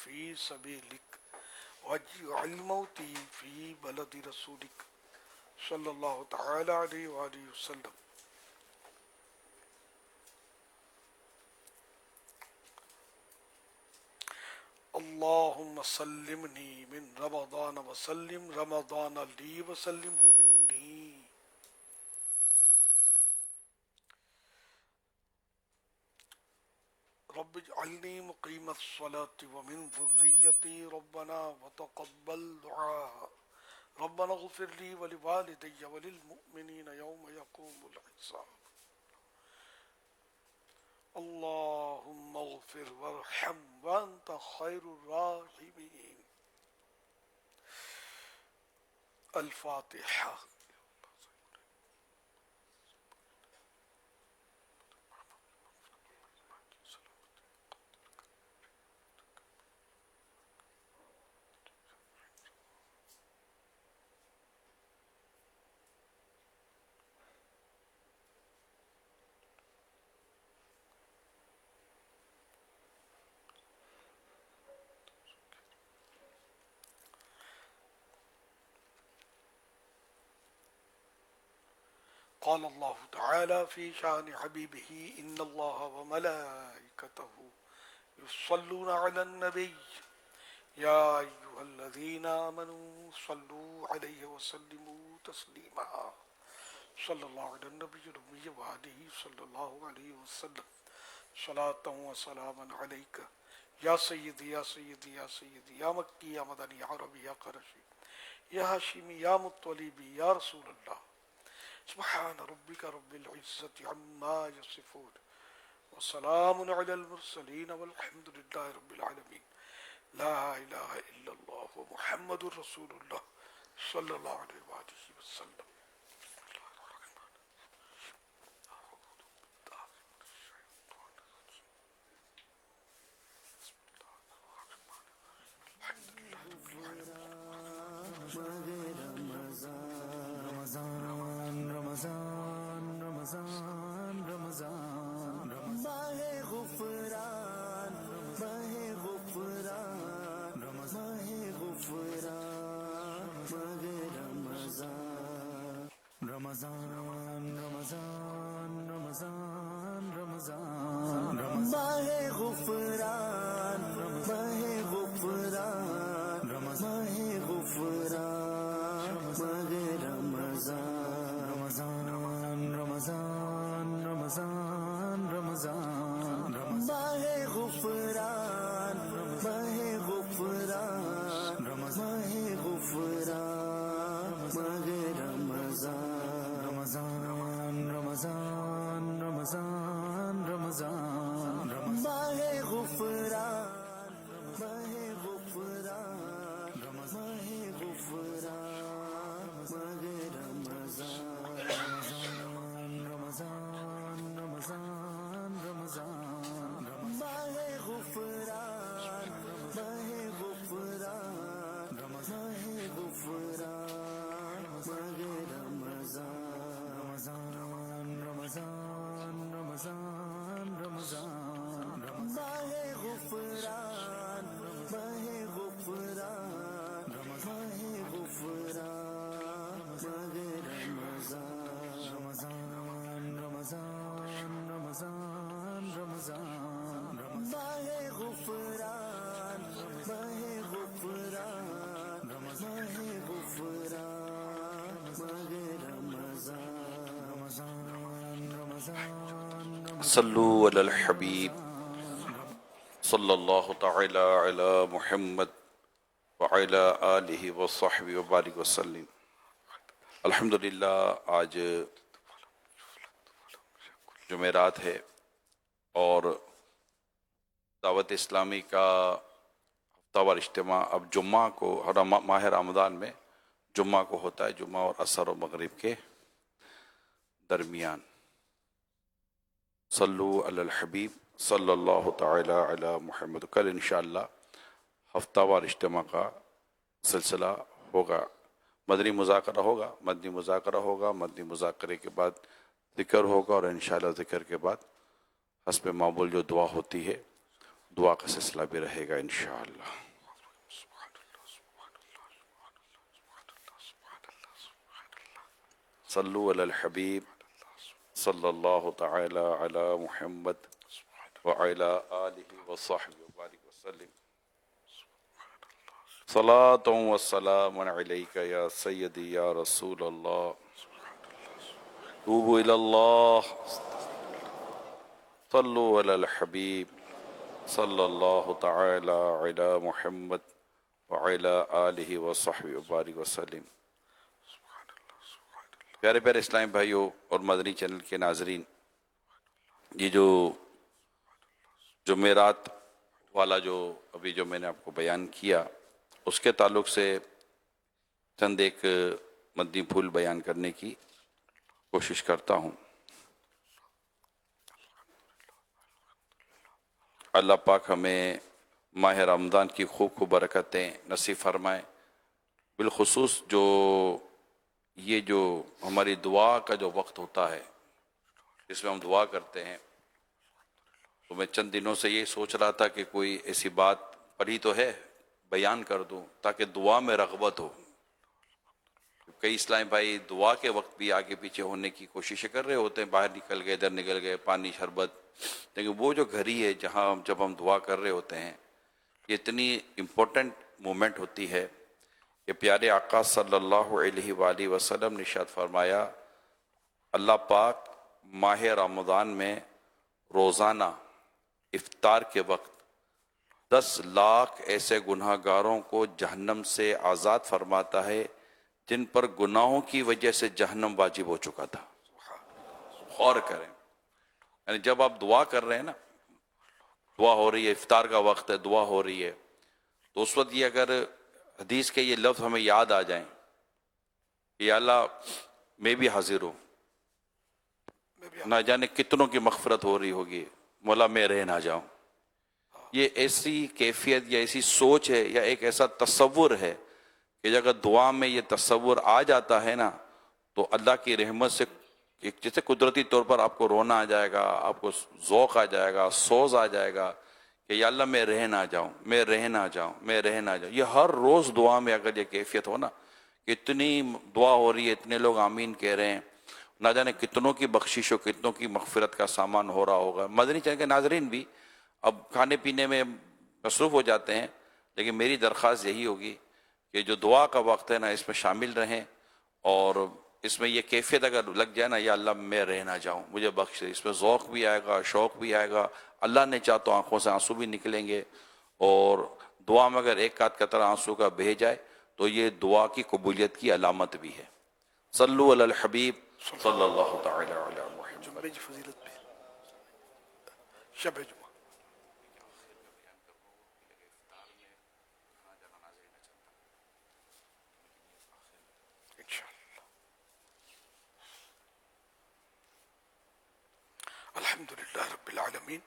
في سبيلك واجعل موتي في بلد رسولك صلى الله تعالى عليه وآله وسلم. اللهم سلمني من رمضان وسلم رمضان لي وسلمه مني. رب اجعلني مقيم الصلاة ومن ذريتي ربنا وتقبل دعاء. ربنا اغفر لي ولوالدي وللمؤمنين يوم يقوم الحساب. اللهم اغفر وارحم وانت خير الراحمين. الفاتحة. قال الله تعالى في شأن حبيبه إن الله وملائكته يصلون على النبي يا أيها الذين آمنوا صلوا عليه وسلموا تسليما. صلى الله على النبي الأمي وآله صلى الله عليه وسلم. صلاة وسلاما عليك يا سيدي يا سيدي يا سيدي يا مكي يا مدني يا عربي يا قرشي يا هاشمي يا مطلبي يا رسول الله. سبحان ربك رب العزة عما يصفون وسلام على المرسلين والحمد لله رب العالمين. لا إله إلا الله ومحمد رسول الله صلى الله عليه وآله وسلم. صلو علی الحبیب صلی اللہ تعالی علی محمد وعلی آلہ وصحبہ وبارک وسلم. الحمدللہ آج جمعرات ہے اور دعوت اسلامی کا ہفتہ وار اجتماع اب جمعہ کو ہر ماہ رمضان میں جمعہ کو ہوتا ہے، جمعہ اور عصر و مغرب کے درمیان. صلو علی الحبیب صلی اللہ تعالی علی محمد. کل انشاءاللہ ہفتہ وار اجتماع کا سلسلہ ہوگا، مدنی مذاکرہ ہوگا. مدنی مذاکرے کے بعد ذکر ہوگا اور انشاءاللہ ذکر کے بعد حسب معمول جو دعا ہوتی ہے دعا کا سلسلہ بھی رہے گا انشاءاللہ. صلو علی الحبیب صلی اللہ تعالی علی محمد وعلی آلہ وصحبہ وبارک وسلم. صلاۃ و سلام علیک یا سیدی یا رسول اللہ. توبوا الی اللہ. صلو علی الحبیب صلی اللہ تعالی علی محمد وعلی آلہ وصحبہ وبارک وسلم. پیارے پیارے اسلامی بھائیوں اور مدنی چینل کے ناظرین، یہ جو جمعرات والا جو ابھی جو میں نے آپ کو بیان کیا، اس کے تعلق سے چند ایک مدنی پھول بیان کرنے کی کوشش کرتا ہوں. اللہ پاک ہمیں ماہ رمضان کی خوب خوب برکتیں نصیب فرمائیں. بالخصوص یہ جو ہماری دعا کا جو وقت ہوتا ہے، جس میں ہم دعا کرتے ہیں، تو میں چند دنوں سے یہ سوچ رہا تھا کہ کوئی ایسی بات پڑھی تو ہے بیان کر دوں تاکہ دعا میں رغبت ہو. کئی اسلامی بھائی دعا کے وقت بھی آگے پیچھے ہونے کی کوششیں کر رہے ہوتے ہیں، باہر نکل گئے، ادھر نکل گئے، پانی شربت، لیکن وہ جو گھڑی ہے جہاں جب ہم دعا کر رہے ہوتے ہیں، یہ اتنی امپورٹنٹ مومنٹ ہوتی ہے کہ پیارے آقا صلی اللہ علیہ وآلہ وسلم نے ارشاد فرمایا، اللہ پاک ماہ رمضان میں روزانہ افطار کے وقت 10 لاکھ ایسے گناہ گاروں کو جہنم سے آزاد فرماتا ہے جن پر گناہوں کی وجہ سے جہنم واجب ہو چکا تھا. غور کریں، یعنی جب آپ دعا کر رہے ہیں نا، دعا ہو رہی ہے، افطار کا وقت ہے، دعا ہو رہی ہے، تو اس وقت یہ اگر حدیث کے یہ لفظ ہمیں یاد آ جائیں کہ یا اللہ میں بھی حاضر ہوں، نہ جانے کتنوں کی مغفرت ہو رہی ہوگی، مولا میں رہ نہ جاؤں. یہ ایسی کیفیت یا ایسی سوچ ہے یا ایک ایسا تصور ہے کہ اگر دعا میں یہ تصور آ جاتا ہے نا، تو اللہ کی رحمت سے جیسے قدرتی طور پر آپ کو رونا آ جائے گا، آپ کو ذوق آ جائے گا، سوز آ جائے گا کہ یا اللہ میں رہ نہ جاؤں، میں رہ نہ جاؤں، میں رہ نہ جاؤں. یہ ہر روز دعا میں اگر یہ کیفیت ہو نا، کہ اتنی دعا ہو رہی ہے، اتنے لوگ آمین کہہ رہے ہیں، نہ جانے کتنوں کی بخشش و کتنوں کی مغفرت کا سامان ہو رہا ہوگا. مدنی چینل کے ناظرین بھی اب کھانے پینے میں مصروف ہو جاتے ہیں، لیکن میری درخواست یہی ہوگی کہ جو دعا کا وقت ہے نا، اس میں شامل رہیں، اور اس میں یہ کیفیت اگر لگ جائے نا، یا اللہ میں رہ نہ جاؤں، مجھے بخش دے، اس میں ذوق بھی آئے گا، شوق بھی آئے گا، اللہ نے چاہ تو آنکھوں سے آنسو بھی نکلیں گے. اور دعا میں اگر ایک آدھ قطرہ آنسو کا بہہ جائے تو یہ دعا کی قبولیت کی علامت بھی ہے. صلو علی الحبیب صلی اللہ تعالی علی محمد. جمعے کی فضیلت بھی شب جمعہ انشاءاللہ. الحمدللہ رب العالمین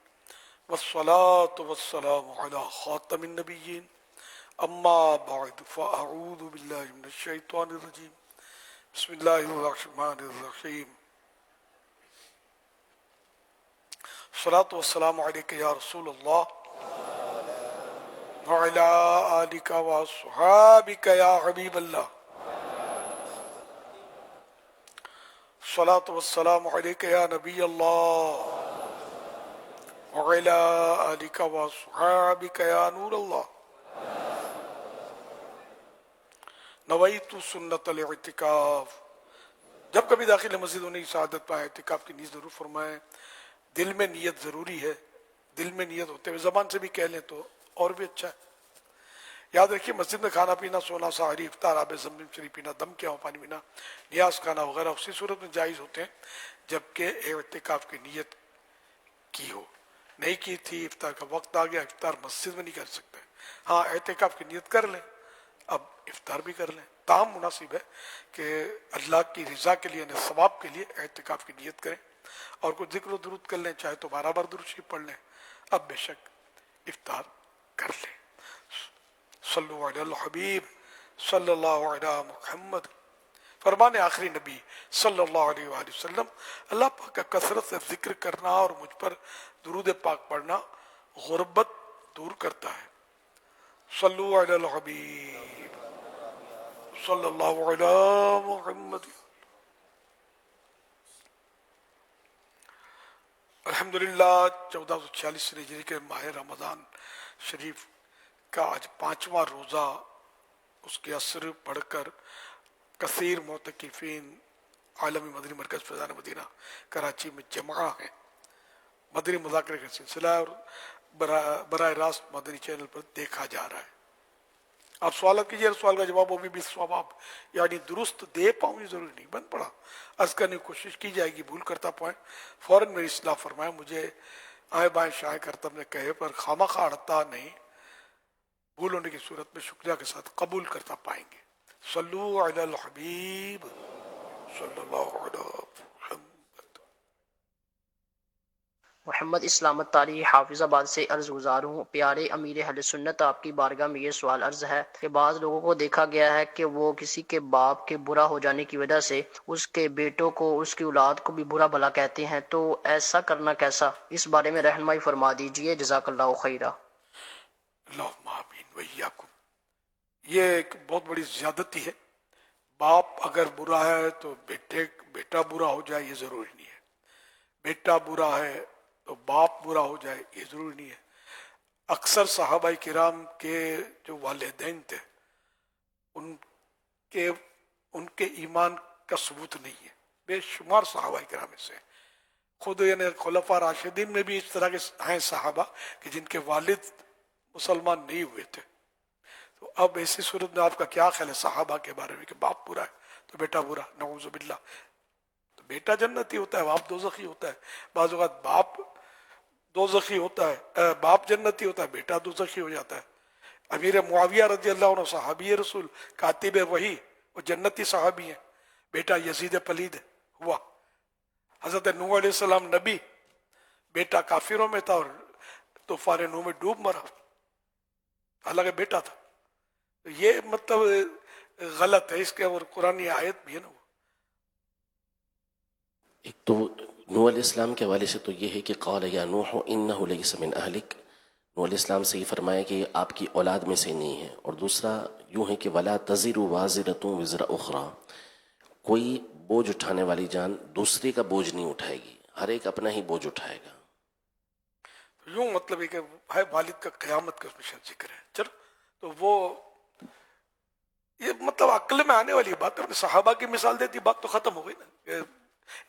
والصلاة والسلام علی خاتم النبیین. اما بعد فاعوذ باللہ من الشیطان الرجیم. بسم اللہ الرحمن الرحیم. الصلاة والسلام علیک یا رسول اللہ وعلی آلک واصحابک یا حبیب اللہ. الصلاة والسلام علیک یا نبی اللہ وعلی آلک واصحابک یا نور اللہ. نویت سنت الاعتکاف. جب کبھی داخل مسجد ہونے کی سعادت پائے، اعتکاف کی نیت ضرور فرمائیں. دل میں نیت ضروری ہے، دل میں نیت ہوتے ہوئے زبان سے بھی کہہ لیں تو اور بھی اچھا ہے. یاد رکھیے، مسجد میں کھانا پینا، سونا، سحری، افطار، آب زمزم شریف پینا، دم کیا ہو پانی پینا، نیاز کھانا وغیرہ اسی صورت میں جائز ہوتے ہیں جبکہ اعتکاف کی نیت کی ہو. نہیں کی تھی، افطار کا وقت آ گیا، افطار مسجد میں نہیں کر سکتے. ہاں اعتکاف کی نیت کر لیں، اب افطار بھی کر لیں. تاہم مناسب ہے کہ اللہ کی رضا کے لیے، یعنی ثواب کے لیے اعتکاف کی نیت کریں اور کچھ ذکر و درود کر لیں، چاہے تو 12 بار درود شریف پڑھ لیں. اب بے شک افطار کر لیں. صلو علی الحبیب صلی اللہ علی محمد. فرمان آخری نبی صلی اللہ علیہ وآلہ وسلم، اللہ پاک کا کثرت سے ذکر کرنا اور مجھ پر درود پاک پڑھنا غربت دور کرتا ہے. صلو علی الحبیب صلی اللہ علی محمد. الحمدللہ 1446 ہجری کے ماہ رمضان شریف کا آج 5واں روزہ، اس کے اثر پڑھ کر کثیر معتکفین عالمی مدنی مرکز فیضان مدینہ کراچی میں جمع ہیں. مدنی مذاکرے کا سلسلہ اور براہ راست مدنی چینل پر دیکھا جا رہا ہے. آپ سوالات کیجیے، سوال کا جواب وہ بھی ثواب یعنی درست دے پاؤں یہ ضروری نہیں، بند پڑا عرض کرنے کی کوشش کی جائے گی. بھول کرتا پائیں فوراً میری اصلاح فرمائیں. مجھے آئے بائیں شائع کرتا اپنے کہے پر خامخواہ اڑتا نہیں، بھول ہونے کی صورت میں شکریہ کے ساتھ قبول کرتا پائیں گے. صلو علی الحبیب صلی اللہ علیہ وسلم. محمد اسلام الطاری حافظ آباد سے عرض گزار ہوں. پیارے امیر اہل سنت، آپ کی بارگاہ میں یہ سوال عرض ہے کہ بعض لوگوں کو دیکھا گیا ہے کہ وہ کسی کے باپ کے برا ہو جانے کی وجہ سے اس کے بیٹوں کو، اس کی اولاد کو بھی برا بھلا کہتے ہیں، تو ایسا کرنا کیسا؟ اس بارے میں رہنمائی فرما دیجیے، جزاک اللہ خیرہ. اللہم آمین وإیاکم. یہ ایک بہت بڑی زیادتی ہے. باپ اگر برا ہے تو بیٹا برا ہو جائے یہ ضروری نہیں ہے. بیٹا برا ہے تو باپ برا ہو جائے یہ ضروری نہیں ہے. اکثر صحابہ کرام کے جو والدین تھے ان کے ایمان کا ثبوت نہیں ہے. بے شمار صحابہ کرام میں سے خود یعنی خلفاء راشدین میں بھی اس طرح کے ہیں صحابہ کہ جن کے والد مسلمان نہیں ہوئے تھے. تو اب ایسی صورت میں آپ کا کیا خیال ہے صحابہ کے بارے میں کہ باپ برا ہے تو بیٹا برا؟ نعوذ باللہ. تو بیٹا جنتی ہوتا ہے، باپ دوزخی ہوتا ہے. بعض اوقات باپ دوزخی ہوتا ہے، باپ جنتی ہوتا ہے، بیٹا دوزخی ہو جاتا ہے. امیر معاویہ رضی اللہ عنہ صحابی رسول کاتب وحی، وہ جنتی صحابی ہیں. بیٹا یزید پلید ہوا. حضرت نوح علیہ السلام نبی، بیٹا کافروں میں تھا اور طوفان نوح میں ڈوب مرا، حالانکہ بیٹا تھا. یہ مطلب غلط ہے. اس کے اور قرآن آیت بھی ہے نا. ایک تو نوح علیہ السلام کے حوالے سے تو یہ ہے کہ قال یا نوح انہ لیس من اہلک، نوح علیہ السلام سے یہ فرمایا کہ یہ آپ کی اولاد میں سے نہیں ہے. اور دوسرا یوں ہے کہ ولا تزر وازرۃ وزر اخری، کوئی بوجھ اٹھانے والی جان دوسرے کا بوجھ نہیں اٹھائے گی، ہر ایک اپنا ہی بوجھ اٹھائے گا. یوں مطلب ہے کہ ہے والد کا قیامت کا اس میں شاید ذکر ہے. چلو تو وہ یہ مطلب عقل میں آنے والی بات ہے. صحابہ کی مثال دیتی بات تو ختم ہو گئی نا کہ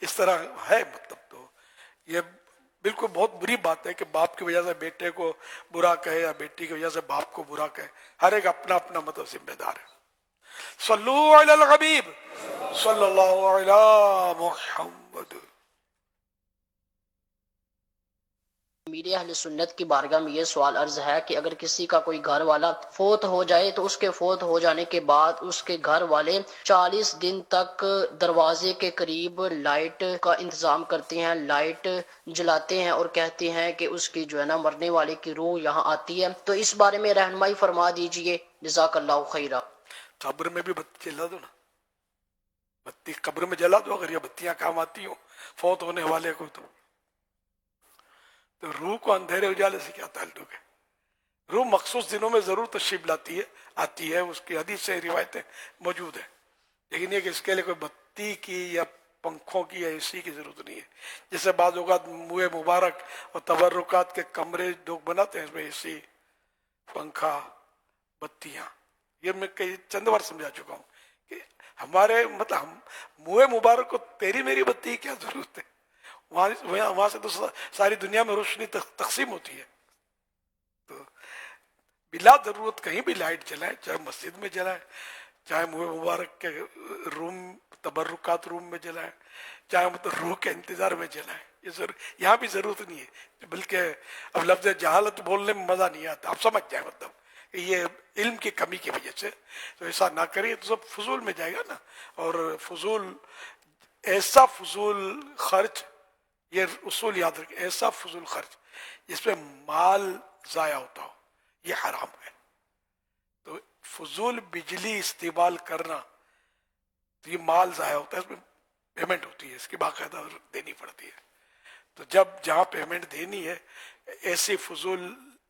اس طرح ہے. مطلب تو یہ بالکل بہت بری بات ہے کہ باپ کی وجہ سے بیٹے کو برا کہے یا بیٹی کی وجہ سے باپ کو برا کہے. ہر ایک اپنا اپنا مطلب ذمہ دار ہے. صلو علی الحبیب صلی اللہ علی محمد. امیر اہل سنت کی بارگاہ میں یہ سوال عرض ہے کہ اگر کسی کا کوئی گھر والا فوت ہو جائے تو اس کے فوت ہو جانے کے بعد اس کے گھر والے 40 دن تک دروازے کے قریب لائٹ کا انتظام کرتے ہیں، لائٹ جلاتے ہیں اور کہتے ہیں کہ اس کی جو ہے نا مرنے والے کی روح یہاں آتی ہے. تو اس بارے میں رہنمائی فرما دیجئے، جزاک اللہ خیرہ. قبر میں بھی بتی جلا دو نا، بتی قبر میں جلا دو اگر یہ بتیاں کام آتی ہوں فوت ہونے والے کو. تو روح کو اندھیرے اجالے سے کیا تعلق ہے؟ روح مخصوص دنوں میں ضرور تشریف لاتی ہے، آتی ہے، اس کی حدیث سے روایتیں موجود ہیں. لیکن یہ کہ اس کے لیے کوئی بتی کی یا پنکھوں کی یا اے سی کی ضرورت نہیں ہے. جیسے بعض اوقات منہ مبارک اور تبرکات کے کمرے لوگ بناتے ہیں، اس میں اے سی، پنکھا، بتیاں. یہ میں کئی چند بار سمجھا چکا ہوں کہ ہمارے مطلب ہم منہ مبارک کو تیری میری بتی کی کیا ضرورت ہے؟ وہاں سے تو ساری دنیا میں روشنی تقسیم ہوتی ہے. تو بلا ضرورت کہیں بھی لائٹ جلائیں، چاہے مسجد میں جلائیں، چاہے منہ مبارک کے روم تبرکات روم میں جلائیں، چاہے مطلب روح کے انتظار میں جلائیں. یہاں بھی ضرورت نہیں ہے. بلکہ اب لفظ جہالت بولنے میں مزہ نہیں آتا، آپ سمجھ جائیں مطلب کہ یہ علم کی کمی کی وجہ سے. تو ایسا نہ کریے تو سب فضول میں جائے گا نا. اور فضول ایسا فضول خرچ، یہ اصول یاد رکھیں، ایسا فضول خرچ جس میں مال ضائع ہوتا ہو یہ حرام ہے. تو فضول بجلی استعمال کرنا تو یہ مال ضائع ہوتا ہے، اس میں پیمنٹ ہوتی ہے، اس کی باقاعدہ دینی پڑتی ہے. تو جب جہاں پیمنٹ دینی ہے ایسی فضول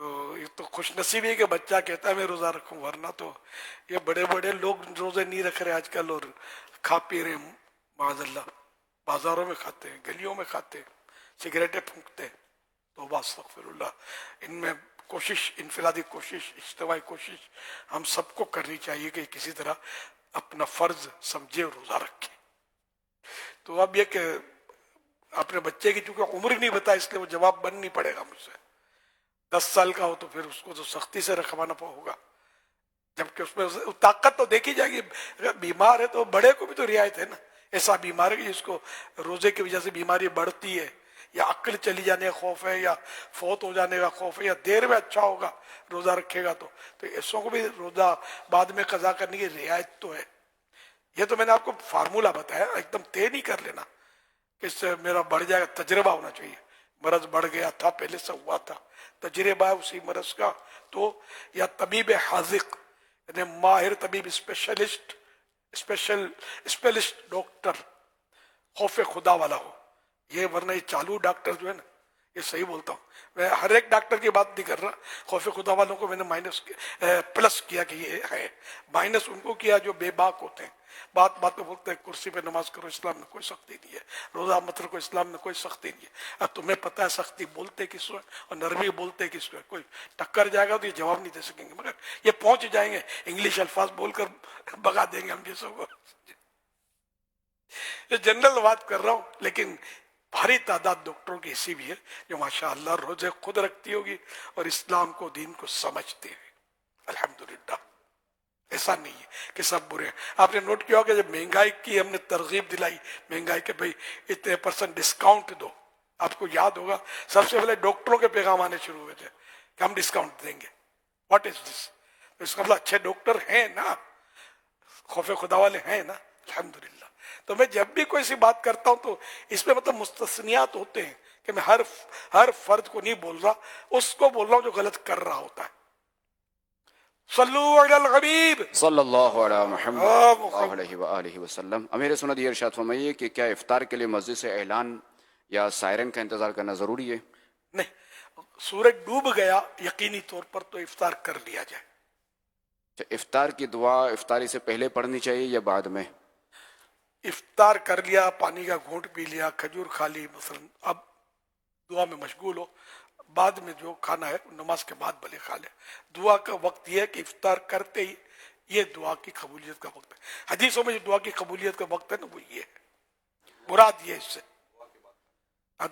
تو یہ تو خوش نصیبی ہے کہ بچہ کہتا ہے میں روزہ رکھوں، ورنہ تو یہ بڑے بڑے لوگ روزے نہیں رکھ رہے آج کل اور کھا پی رہے ہیں، معاذ اللہ، بازاروں میں کھاتے ہیں، گلیوں میں کھاتے ہیں، سگریٹیں پھونکتے ہیں۔ توبہ استغفر اللہ۔ ان میں کوشش، انفرادی کوشش، اجتماعی کوشش ہم سب کو کرنی چاہیے کہ کسی طرح اپنا فرض سمجھے اور روزہ رکھے۔ تو اب یہ کہ اپنے بچے کی چونکہ عمر نہیں بتا، اس لیے وہ جواب بن نہیں پڑے گا مجھ سے۔ 10 سال کا ہو تو پھر اس کو تو سختی سے رکھوانا ہوگا، جبکہ اس میں طاقت تو دیکھی جائے گی۔ اگر بیمار ہے تو بڑے کو بھی تو رعایت ہے نا، ایسا بیمار ہے کہ جس کو روزے کی وجہ سے بیماری بڑھتی ہے، یا عقل چلی جانے کا خوف ہے، یا فوت ہو جانے کا خوف ہے، یا دیر میں اچھا ہوگا روزہ رکھے گا تو ایسوں کو بھی روزہ بعد میں قضا کرنے کی رعایت تو ہے۔ یہ تو میں نے آپ کو فارمولہ بتایا، ایک دم طے نہیں کر لینا کہ اس سے میرا بڑھ جائے گا، تجربہ ہونا چاہیے۔ مرض بڑھ گیا تھا، پہلے سے ہوا تھا، تجربہ ہے اسی مرض کا، تو یا طبیب حاذق یعنی ماہر طبیب، اسپیشلسٹ ڈاکٹر خوف خدا والا ہو یہ، ورنہ یہ چالو ڈاکٹر جو ہے نا، یہ صحیح بولتا ہوں میں، ہر ایک ڈاکٹر کی بات نہیں کر رہا، خوف خدا والوں کو میں نے پلس کیا کہ یہ ہے، مائنس ان کو کیا جو بے باک ہوتے ہیں، بات بات میں بولتے ہیں کرسی پہ نماز کرو، اسلام میں کوئی سختی نہیں ہے، روزہ مت رکھو، اسلام میں کوئی سختی نہیں ہے۔ اب تمہیں پتہ ہے سختی بولتے کس کو اور نرمی بولتے کس کو، کوئی ٹکر جائے گا تو یہ جواب نہیں دے سکیں گے، مگر یہ پہنچ جائیں گے، انگلش الفاظ بول کر بگا دیں گے ہم جیسوں کو۔ یہ جنرل بات کر رہا ہوں، لیکن بھاری تعداد ڈاکٹروں کی ایسی بھی ہے جو ماشاءاللہ روزے خود رکھتی ہوگی اور اسلام کو، دین کو سمجھتے ہیں، الحمدللہ۔ ایسا نہیں ہے کہ سب برے ہیں۔ آپ نے نوٹ کیا ہوگا جب مہنگائی کی ہم نے ترغیب دلائی، مہنگائی کے بھائی اتنے % ڈسکاؤنٹ دو، آپ کو یاد ہوگا سب سے پہلے ڈاکٹروں کے پیغام آنے شروع ہوئے تھے کہ ہم ڈسکاؤنٹ دیں گے۔ واٹ از دس؟ اس کا مطلب اچھے ڈاکٹر ہیں نا، خوف خدا والے ہیں نا، الحمدللہ۔ تو میں جب بھی کوئی سی بات کرتا ہوں تو اس میں مطلب مستثنیات ہوتے ہیں کہ میں ہر فرد کو نہیں بول رہا، اس کو بول رہا ہوں جو غلط کر رہا ہوتا ہے۔ صلو علی الحبیب صلی اللہ علیہ محمد صلی اللہ علیہ وآلہ وسلم۔ امیر سنت یہ ارشاد فرمائیے کہ کیا افطار کے لیے مسجد سے اعلان یا سائرن کا انتظار کرنا ضروری ہے؟ نہیں، سورج ڈوب گیا یقینی طور پر تو افطار کر لیا جائے۔ افطار کی دعا افطاری سے پہلے پڑھنی چاہیے یا بعد میں؟ افطار کر لیا، پانی کا گھونٹ پی لیا، کھجور کھا لی مثلا، اب دعا میں مشغول ہو، بعد میں جو کھانا ہے نماز کے بعد بھلے کھا لے۔ دعا کا وقت یہ ہے کہ افطار کرتے ہی یہ دعا کی قبولیت کا وقت ہے۔ حدیثوں میں جو دعا کی قبولیت کا وقت ہے نا وہ یہ ہے، مراد یہ اس سے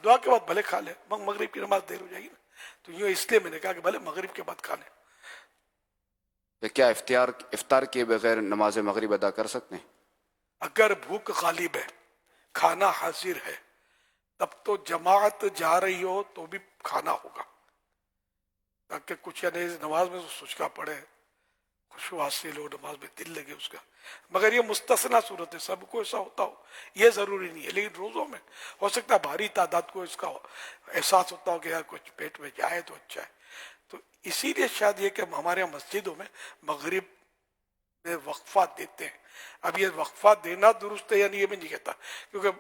دعا کے بعد بھلے کھا لے، مغرب کی نماز دیر ہو جائے گی نا، تو یوں اس لیے میں نے کہا کہ بھلے مغرب کے بعد کھا لیں۔ کہ کیا افطار کیے بغیر نماز مغرب ادا کر سکتے ہیں؟ اگر بھوک غالب ہے، کھانا حاضر ہے، تب تو جماعت جا رہی ہو تو بھی کھانا ہوگا، تاکہ کچھ یعنی نماز میں سوچنا پڑے، خشوع حاصل ہو، نماز میں دل لگے اس کا۔ مگر یہ مستثنا صورت ہے، سب کو ایسا ہوتا ہو یہ ضروری نہیں ہے، لیکن روزوں میں ہو سکتا ہے بھاری تعداد کو اس کا احساس ہوتا ہو کہ یار کچھ پیٹ میں جائے تو اچھا ہے۔ تو اسی لیے شاید یہ کہ ہمارے یہاں مسجدوں میں مغرب میں وقفہ دیتے ہیں۔ اب یہ وقفہ دینا درست ہے یعنی یہ میں نہیں کہتا، کیونکہ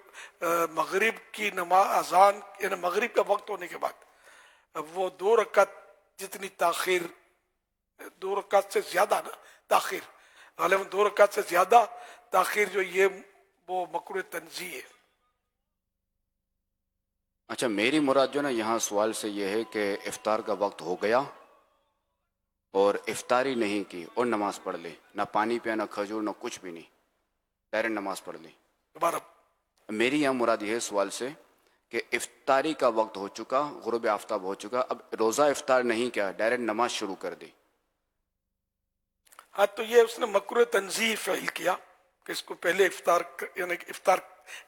مغرب کی نماز اذان یعنی مغرب کا وقت ہونے کے بعد وہ 2 رکعت جتنی تاخیر، 2 رکعت سے زیادہ نا تاخیر، غالباً 2 رکعت سے زیادہ تاخیر جو یہ وہ مکروہ تنزیہ ہے۔ اچھا، میری مراد جو نا یہاں سوال سے یہ ہے کہ افطار کا وقت ہو گیا اور افطاری نہیں کی اور نماز پڑھ لی، نہ پانی پیا، نہ کھجور، نہ کچھ بھی نہیں، ڈائریکٹ نماز پڑھ لی۔ دوبارہ میری یہاں مراد یہ ہے سوال سے کہ افطاری کا وقت ہو چکا، غروب آفتاب ہو چکا، اب روزہ افطار نہیں کیا، ڈائریکٹ نماز شروع کر دی۔ ہاں تو یہ اس نے مکروہ تنزیہ فعل کیا کہ اس کو پہلے افطار یعنی کہ افطار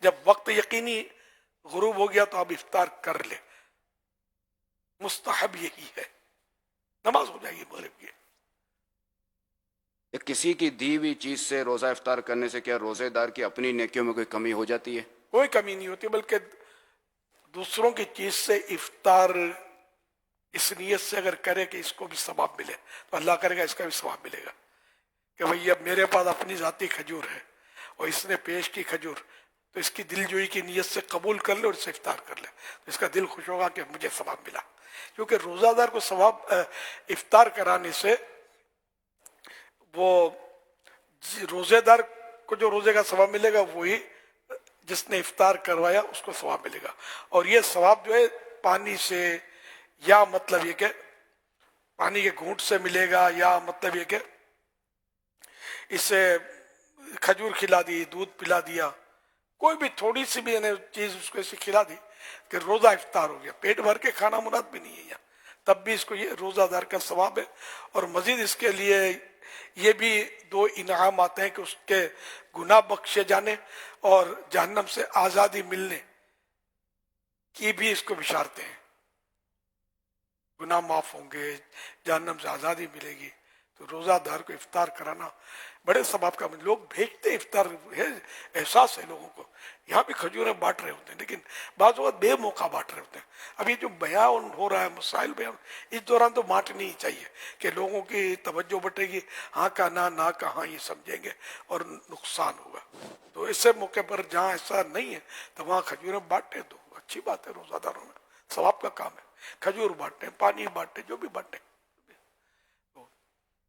جب وقت یقینی غروب ہو گیا تو اب افطار کر لے، مستحب یہی ہے، نماز ہو جائے گی مغرب کی۔ کسی کی دی ہوئی چیز سے روزہ افطار کرنے سے کیا روزے دار کی اپنی نیکیوں میں کوئی کمی ہو جاتی ہے؟ کوئی کمی نہیں ہوتی، بلکہ دوسروں کی چیز سے افطار اس نیت سے اگر کرے کہ اس کو بھی ثواب ملے تو اللہ کرے گا اس کا بھی ثواب ملے گا، کہ بھئی اب میرے پاس اپنی ذاتی کھجور ہے اور اس نے پیش کی کھجور، تو اس کی دل جوئی کی نیت سے قبول کر لے اور اس سے افطار کر لے، تو اس کا دل خوش ہوگا کہ مجھے ثواب ملا۔ کیونکہ روزہ دار کو ثواب افطار کرانے سے وہ روزے دار کو جو روزے کا ثواب ملے گا وہی جس نے افطار کروایا اس کو ثواب ملے گا. اور یہ ثواب جو ہے پانی سے یا مطلب یہ کہ پانی کے گھونٹ سے ملے گا یا مطلب یہ کہ اسے کھجور کھلا دی, دودھ پلا دیا, کوئی بھی تھوڑی سی بھی چیز اس کو ایسی کھلا دی کہ روزہ افطار ہو گیا. پیٹ بھر کے کھانا مراد بھی نہیں ہے یہاں, تب بھی اس کو یہ روزہ دار کا ثواب ہے. اور مزید اس کے لیے یہ بھی 2 انعام آتے ہیں کہ اس کے گناہ بخشے جانے اور جہنم سے آزادی ملنے کی بھی اس کو بشارتیں ہیں. گناہ معاف ہوں گے, جہنم سے آزادی ملے گی. تو روزہ دار کو افطار کرانا بڑے ثواب کا. لوگ بھیجتے افطار ہے, احساس ہے لوگوں کو. یہاں بھی کھجوریں بانٹ رہے ہوتے ہیں لیکن بعض اوقات بے موقع بانٹ رہے ہوتے ہیں. اب یہ جو بیان ہو رہا ہے, مسائل بیان, اس دوران تو بانٹنی ہی چاہیے کہ لوگوں کی توجہ بٹے گی, ہاں کا نہ کہاں یہ سمجھیں گے اور نقصان ہوگا. تو ایسے موقع پر جہاں ایسا نہیں ہے تو وہاں کھجوریں بانٹیں تو اچھی بات ہے. روزہ داروں میں ثواب کا کام ہے. کھجور بانٹیں, پانی بانٹیں, جو بھی بانٹیں.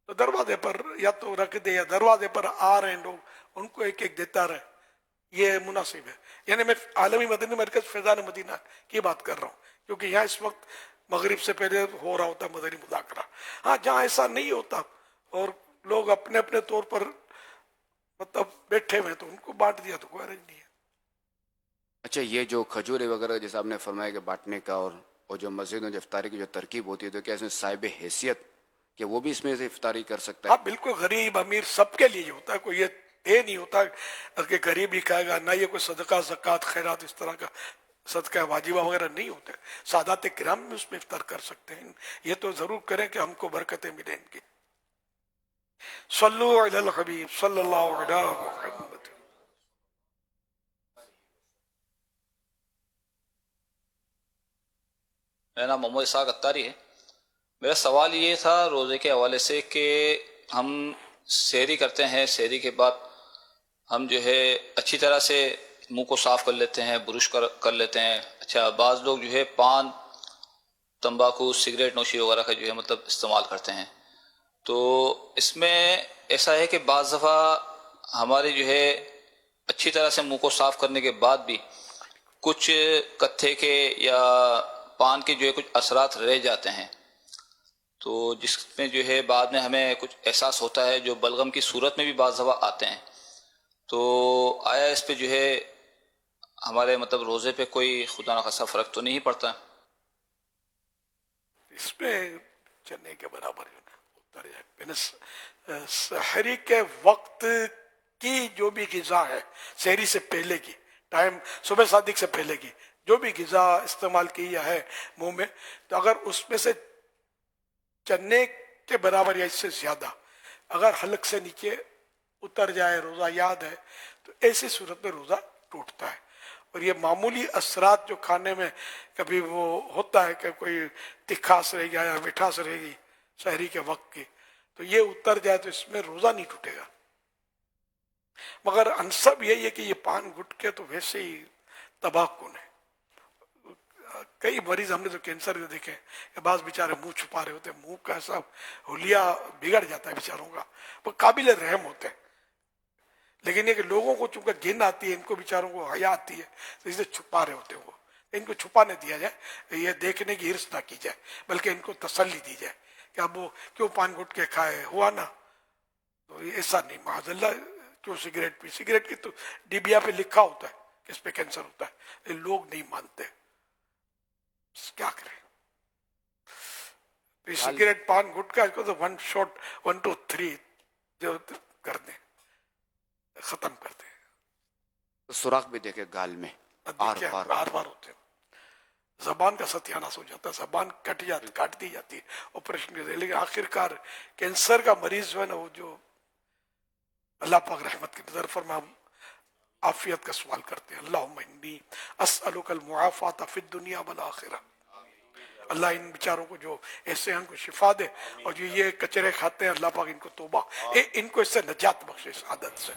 تو دروازے پر یا تو رکھ دے یا دروازے پر آ رہے ہیں لوگ ان کو ایک ایک دیتا رہے, یہ مناسب ہے. یعنی میں عالمی مدنی مرکز فیضان مدینہ کی بات کر رہا ہوں کیونکہ یہاں اس وقت مغرب سے پہلے ہو رہا ہوتا مدنی مذاکرہ. ہاں جہاں ایسا نہیں ہوتا اور لوگ اپنے اپنے طور پر مطلب بیٹھے ہوئے تو ان کو بانٹ دیا تو کوئی حرج نہیں ہے. اچھا, یہ جو کھجورے وغیرہ جیسے آپ نے فرمایا کہ بانٹنے کا اور جو مسجد میں جو افطاری کی جو ترکیب ہوتی ہے تو کیا اس میں صاحب حیثیت کہ وہ بھی اس میں سے افطاری کر سکتا ہے؟ ہاں بالکل, غریب امیر سب کے لیے ہوتا ہے. کوئی یہ نہیں ہوتا کہ غریب ہی کھائے گا, نہ یہ کوئی صدقہ زکوٰۃ خیرات اس طرح کا صدقہ واجبہ وغیرہ نہیں ہوتے. سادات کرام بھی اس میں افطار کر سکتے ہیں. یہ تو ضرور کریں کہ ہم کو برکتیں ملیں ان کی. صلو علی الحبیب صلی اللہ علیہ محمد. میرا نام محمد اسحاق اتاری ہے. میرا سوال یہ تھا روزے کے حوالے سے کہ ہم سحری کرتے ہیں, سحری کے بعد ہم جو ہے اچھی طرح سے منہ کو صاف کر لیتے ہیں, برش کر لیتے ہیں. اچھا, بعض لوگ جو ہے پان, تمباکو, سگریٹ نوشی وغیرہ کا جو ہے مطلب استعمال کرتے ہیں. تو اس میں ایسا ہے کہ بعض دفعہ ہمارے جو ہے اچھی طرح سے منہ کو صاف کرنے کے بعد بھی کچھ کتھے کے یا پان کے جو ہے کچھ اثرات رہ جاتے ہیں, تو جس میں جو ہے بعد میں ہمیں کچھ احساس ہوتا ہے جو بلغم کی صورت میں بھی بعض دفعہ آتے ہیں. تو آیا اس پہ جو ہے ہمارے مطلب روزے پہ کوئی خدا نخواستہ فرق تو نہیں پڑتا؟ اس میں چنے کے برابر اتر جائے. سحری کے وقت کی جو بھی غذا ہے, سحری سے پہلے کی ٹائم, صبح صادق سے پہلے کی جو بھی غذا استعمال کیا ہے منہ میں, تو اگر اس میں سے چنے کے برابر یا اس سے زیادہ اگر حلق سے نیچے اتر جائے, روزہ یاد ہے, تو ایسی صورت میں روزہ ٹوٹتا ہے. اور یہ معمولی اثرات جو کھانے میں کبھی وہ ہوتا ہے کہ کوئی تکھاس رہ گیا یا مٹھاس رہ گئی سحری کے وقت کی, تو یہ اتر جائے تو اس میں روزہ نہیں ٹوٹے گا. مگر انصب یہی ہے کہ یہ پان گٹکے تو ویسے ہی تباہ کن ہے. کئی مریض ہم نے تو کینسر کے دیکھے کہ بعض بیچارے منہ چھپا رہے ہوتے ہیں, منہ کا ایسا حلیہ بگڑ جاتا ہے بیچاروں کا. وہ قابل رحم ہوتے ہیں, لیکن یہ کہ لوگوں کو چونکہ گن آتی ہے, ان کو بیچاروں کو حیا آتی ہے, تو اسے چھپا رہے ہوتے ہیں. وہ ان کو چھپانے دیا جائے, یہ دیکھنے کی ہرس نہ کی جائے, بلکہ ان کو تسلی دی جائے کہ اب وہ کیوں پان گٹ کے کھائے, ہوا نا. تو ایسا نہیں, معاذ اللہ, کیوں سگریٹ پی, سگریٹ کی تو ڈبیا پہ لکھا ہوتا ہے کہ اس پہ کینسر ہوتا ہے, لوگ نہیں مانتے, کیا کریں. سگریٹ پان گٹکا اس کو تو 1 شاٹ 1 2 3 جو کر دیں, ختم کر دیں. سوراخ بھی دیکھے گال میں بار بار ہوتے ہیں. زبان کا ستیاناس ہو جاتا ہے, زبان کاٹ دی جاتی ہے آپریشن کے ذریعے. لیکن آخر کار کینسر کا مریض جو ہے نا, وہ جو اللہ پاک رحمت کی نظر فرما عافیت کا سوال کرتے ہیں, اللہم انی اسألک المعافات فی الدنیا والآخرہ. اللہ ان بیچاروں کو جو ایسے ہیں ان کو شفا دے, اور جو یہ کچرے کھاتے ہیں اللہ پاک ان کو توبہ, ان کو اس سے نجات بخشے, اس عادت سے.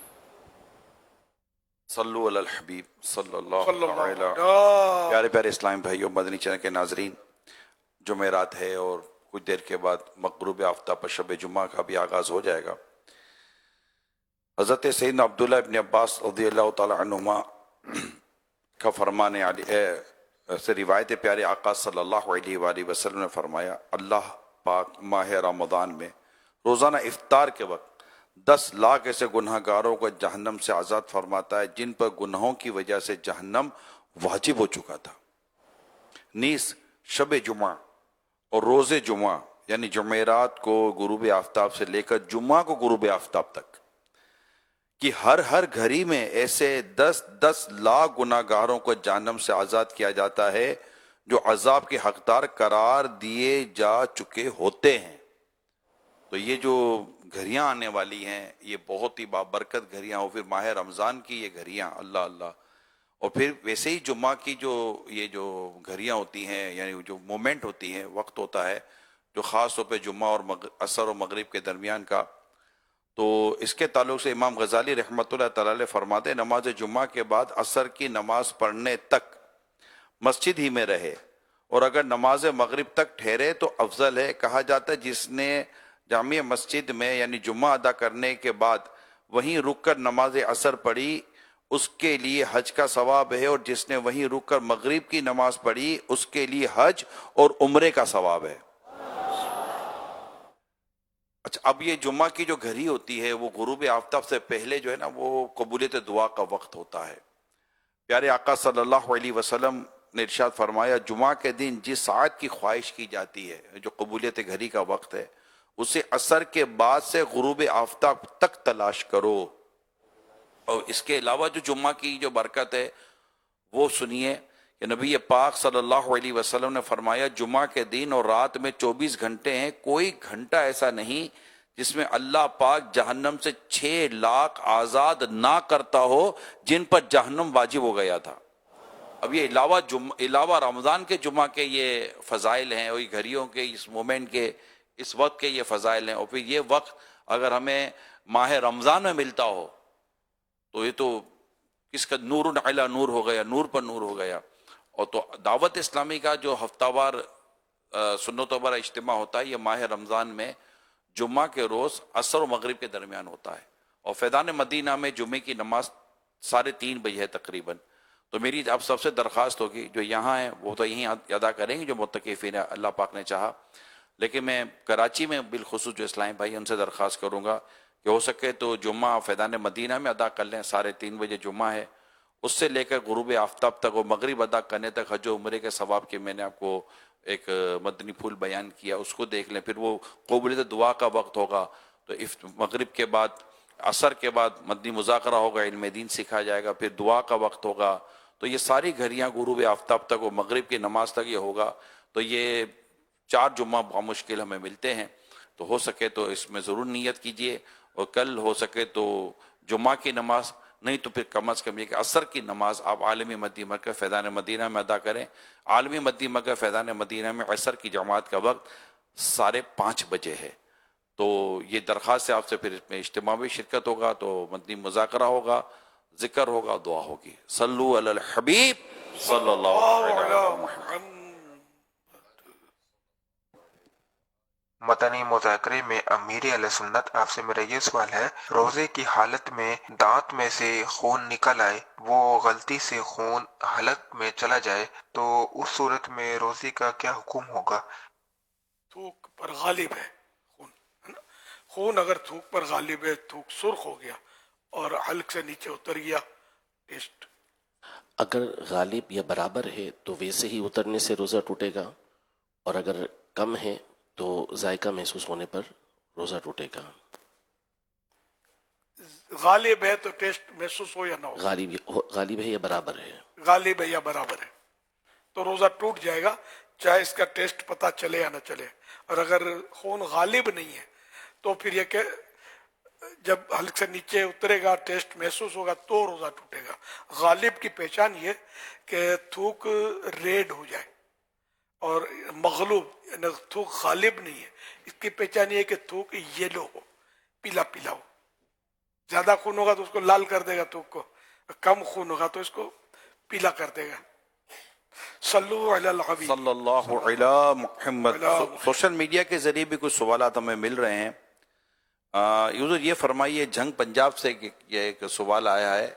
صلو علی الحبیب صلی اللہ صلی اللہ علیہ. علیہ. پیارے پیارے اسلام بھائیوں, مدنی چینل کے ناظرین, جمعرات ہے اور کچھ دیر کے بعد مغروب آفتاب پر شب جمعہ کا بھی آغاز ہو جائے گا۔ حضرت سیدنا عبداللہ ابن عباس رضی اللہ تعالی عنہما کا فرمان علی سے روایت پیارے آقا صلی اللہ علیہ وآلہ وسلم نے فرمایا، اللہ پاک ماہ رمضان میں روزانہ افطار کے وقت 10 لاکھ ایسے گناہ گاروں کو جہنم سے آزاد فرماتا ہے جن پر گناہوں کی وجہ سے جہنم واجب ہو چکا تھا۔ نیز شب جمعہ اور روز جمعہ یعنی جمعرات کو غروب آفتاب سے لے کر جمعہ کو غروب آفتاب تک کہ ہر گھڑی میں ایسے 10 لاکھ گناہ گاروں کو جہنم سے آزاد کیا جاتا ہے جو عذاب کے حقدار قرار دیے جا چکے ہوتے ہیں۔ تو یہ جو گھڑیاں آنے والی ہیں یہ بہت ہی بابرکت گھڑیاں ہو، پھر ماہ رمضان کی یہ گھڑیاں اللہ اللہ، اور پھر ویسے ہی جمعہ کی یہ جو گھڑیاں ہوتی ہیں یعنی جو مومنٹ ہوتی ہیں، وقت ہوتا ہے جو خاص طور پہ جمعہ اور عصر و مغرب کے درمیان کا، تو اس کے تعلق سے امام غزالی رحمۃ اللہ تعالی علیہ فرماتے ہیں نماز جمعہ کے بعد عصر کی نماز پڑھنے تک مسجد ہی میں رہے، اور اگر نماز مغرب تک ٹھہرے تو افضل ہے۔ کہا جاتا ہے جس نے جامع مسجد میں یعنی جمعہ ادا کرنے کے بعد وہیں رک کر نماز عصر پڑھی اس کے لیے حج کا ثواب ہے، اور جس نے وہیں رک کر مغرب کی نماز پڑھی اس کے لیے حج اور عمرے کا ثواب ہے۔ اچھا، اب یہ جمعہ کی جو گھڑی ہوتی ہے وہ غروب آفتاب سے پہلے جو ہے نا وہ قبولیت دعا کا وقت ہوتا ہے۔ پیارے آقا صلی اللہ علیہ وسلم نے ارشاد فرمایا، جمعہ کے دن جس ساعت کی خواہش کی جاتی ہے جو قبولیت گھڑی کا وقت ہے اسے عصر کے بعد سے غروب آفتاب تک تلاش کرو۔ اور اس کے علاوہ جو جمعہ کی جو برکت ہے وہ سنیے کہ نبی پاک صلی اللہ علیہ وسلم نے فرمایا، جمعہ کے دن اور رات میں 24 گھنٹے ہیں، کوئی گھنٹہ ایسا نہیں جس میں اللہ پاک جہنم سے 6 لاکھ آزاد نہ کرتا ہو جن پر جہنم واجب ہو گیا تھا۔ اب یہ علاوہ رمضان کے جمعہ کے یہ فضائل ہیں، اور یہ گھڑیوں کے اس مومنٹ کے اس وقت کے یہ فضائل ہیں، اور پھر یہ وقت اگر ہمیں ماہ رمضان میں ملتا ہو تو یہ تو کس کا نور علی نور ہو گیا، نور پر نور ہو گیا۔ اور تو دعوت اسلامی کا جو ہفتہ وار سنتوں پر اجتماع ہوتا ہے یہ ماہ رمضان میں جمعہ کے روز عصر و مغرب کے درمیان ہوتا ہے، اور فیضان مدینہ میں جمعے کی نماز 3:30 بجے ہے تقریباً۔ تو میری اب سب سے درخواست ہوگی جو یہاں ہیں وہ تو یہیں ادا کریں گے جو متکفین ہیں اللہ پاک نے چاہا، لیکن میں کراچی میں بالخصوص جو اسلامی بھائی ان سے درخواست کروں گا کہ ہو سکے تو جمعہ فیضان مدینہ میں ادا کر لیں، 3:30 بجے جمعہ ہے، اس سے لے کر غروب آفتاب تک اور مغرب ادا کرنے تک حج و عمرے کے ثواب کی میں نے آپ کو ایک مدنی پھول بیان کیا، اس کو دیکھ لیں۔ پھر وہ قبولیت دعا کا وقت ہوگا تو مغرب کے بعد عصر کے بعد مدنی مذاکرہ ہوگا، علم دین سکھایا جائے گا، پھر دعا کا وقت ہوگا، تو یہ ساری گھڑیاں غروب آفتاب تک اور مغرب کی نماز تک یہ ہوگا۔ تو یہ 4 جمعہ بامشکل ہمیں ملتے ہیں، تو ہو سکے تو اس میں ضرور نیت کیجئے، اور کل ہو سکے تو جمعہ کی نماز نہیں تو پھر کم از کم یہ کہ عصر کی نماز آپ عالمی مدی مرکز فیضان مدینہ میں ادا کریں۔ عالمی مدی مرکز فیضان مدینہ میں عصر کی جماعت کا وقت 5:30 بجے ہے، تو یہ درخواست ہے آپ سے، پھر اس میں اجتماع میں شرکت ہوگا، تو مدنی مذاکرہ ہوگا، ذکر ہوگا، دعا ہوگی۔ صلو علی الحبیب صلی اللہ علیہ وسلم۔ مدنی مذاکرے میں امیر اہل سنت آپ سے میرا یہ سوال ہے، روزے کی حالت میں دانت میں سے خون نکل آئے، وہ غلطی سے خون حلق میں چلا جائے تو اس صورت میں روزے کا کیا حکم ہوگا؟ تھوک پر غالب ہے خون، ہے نا؟ خون اگر تھوک پر غالب ہے، تھوک سرخ ہو گیا اور حلق سے نیچے اتر گیا، ٹیسٹ اگر غالب یا برابر ہے تو ویسے ہی اترنے سے روزہ ٹوٹے گا، اور اگر کم ہے تو ذائقہ محسوس ہونے پر روزہ ٹوٹے گا۔ غالب ہے تو ٹیسٹ محسوس ہو یا نہ ہو، غالب ہے یا برابر ہے، غالب ہے یا برابر ہے تو روزہ ٹوٹ جائے گا، چاہے اس کا ٹیسٹ پتہ چلے یا نہ چلے۔ اور اگر خون غالب نہیں ہے تو پھر یہ کہ جب حلق سے نیچے اترے گا، ٹیسٹ محسوس ہوگا تو روزہ ٹوٹے گا۔ غالب کی پہچان یہ کہ تھوک ریڈ ہو جائے، اور مغلوب یعنی تھوک غالب نہیں ہے، اس کی پہچان یہ کہ تھوک یلو ہو، پیلا پیلا ہو۔ زیادہ خون ہوگا تو اس کو لال کر دے گا تھوک کو، کم خون ہوگا تو اس کو پیلا کر دے گا۔ صلو علی الحبیب صلی اللہ علی محمد۔ سوشل میڈیا کے ذریعے بھی کچھ سوالات ہمیں مل رہے ہیں۔ حضور یہ فرمائیے، جھنگ پنجاب سے یہ ایک سوال آیا ہے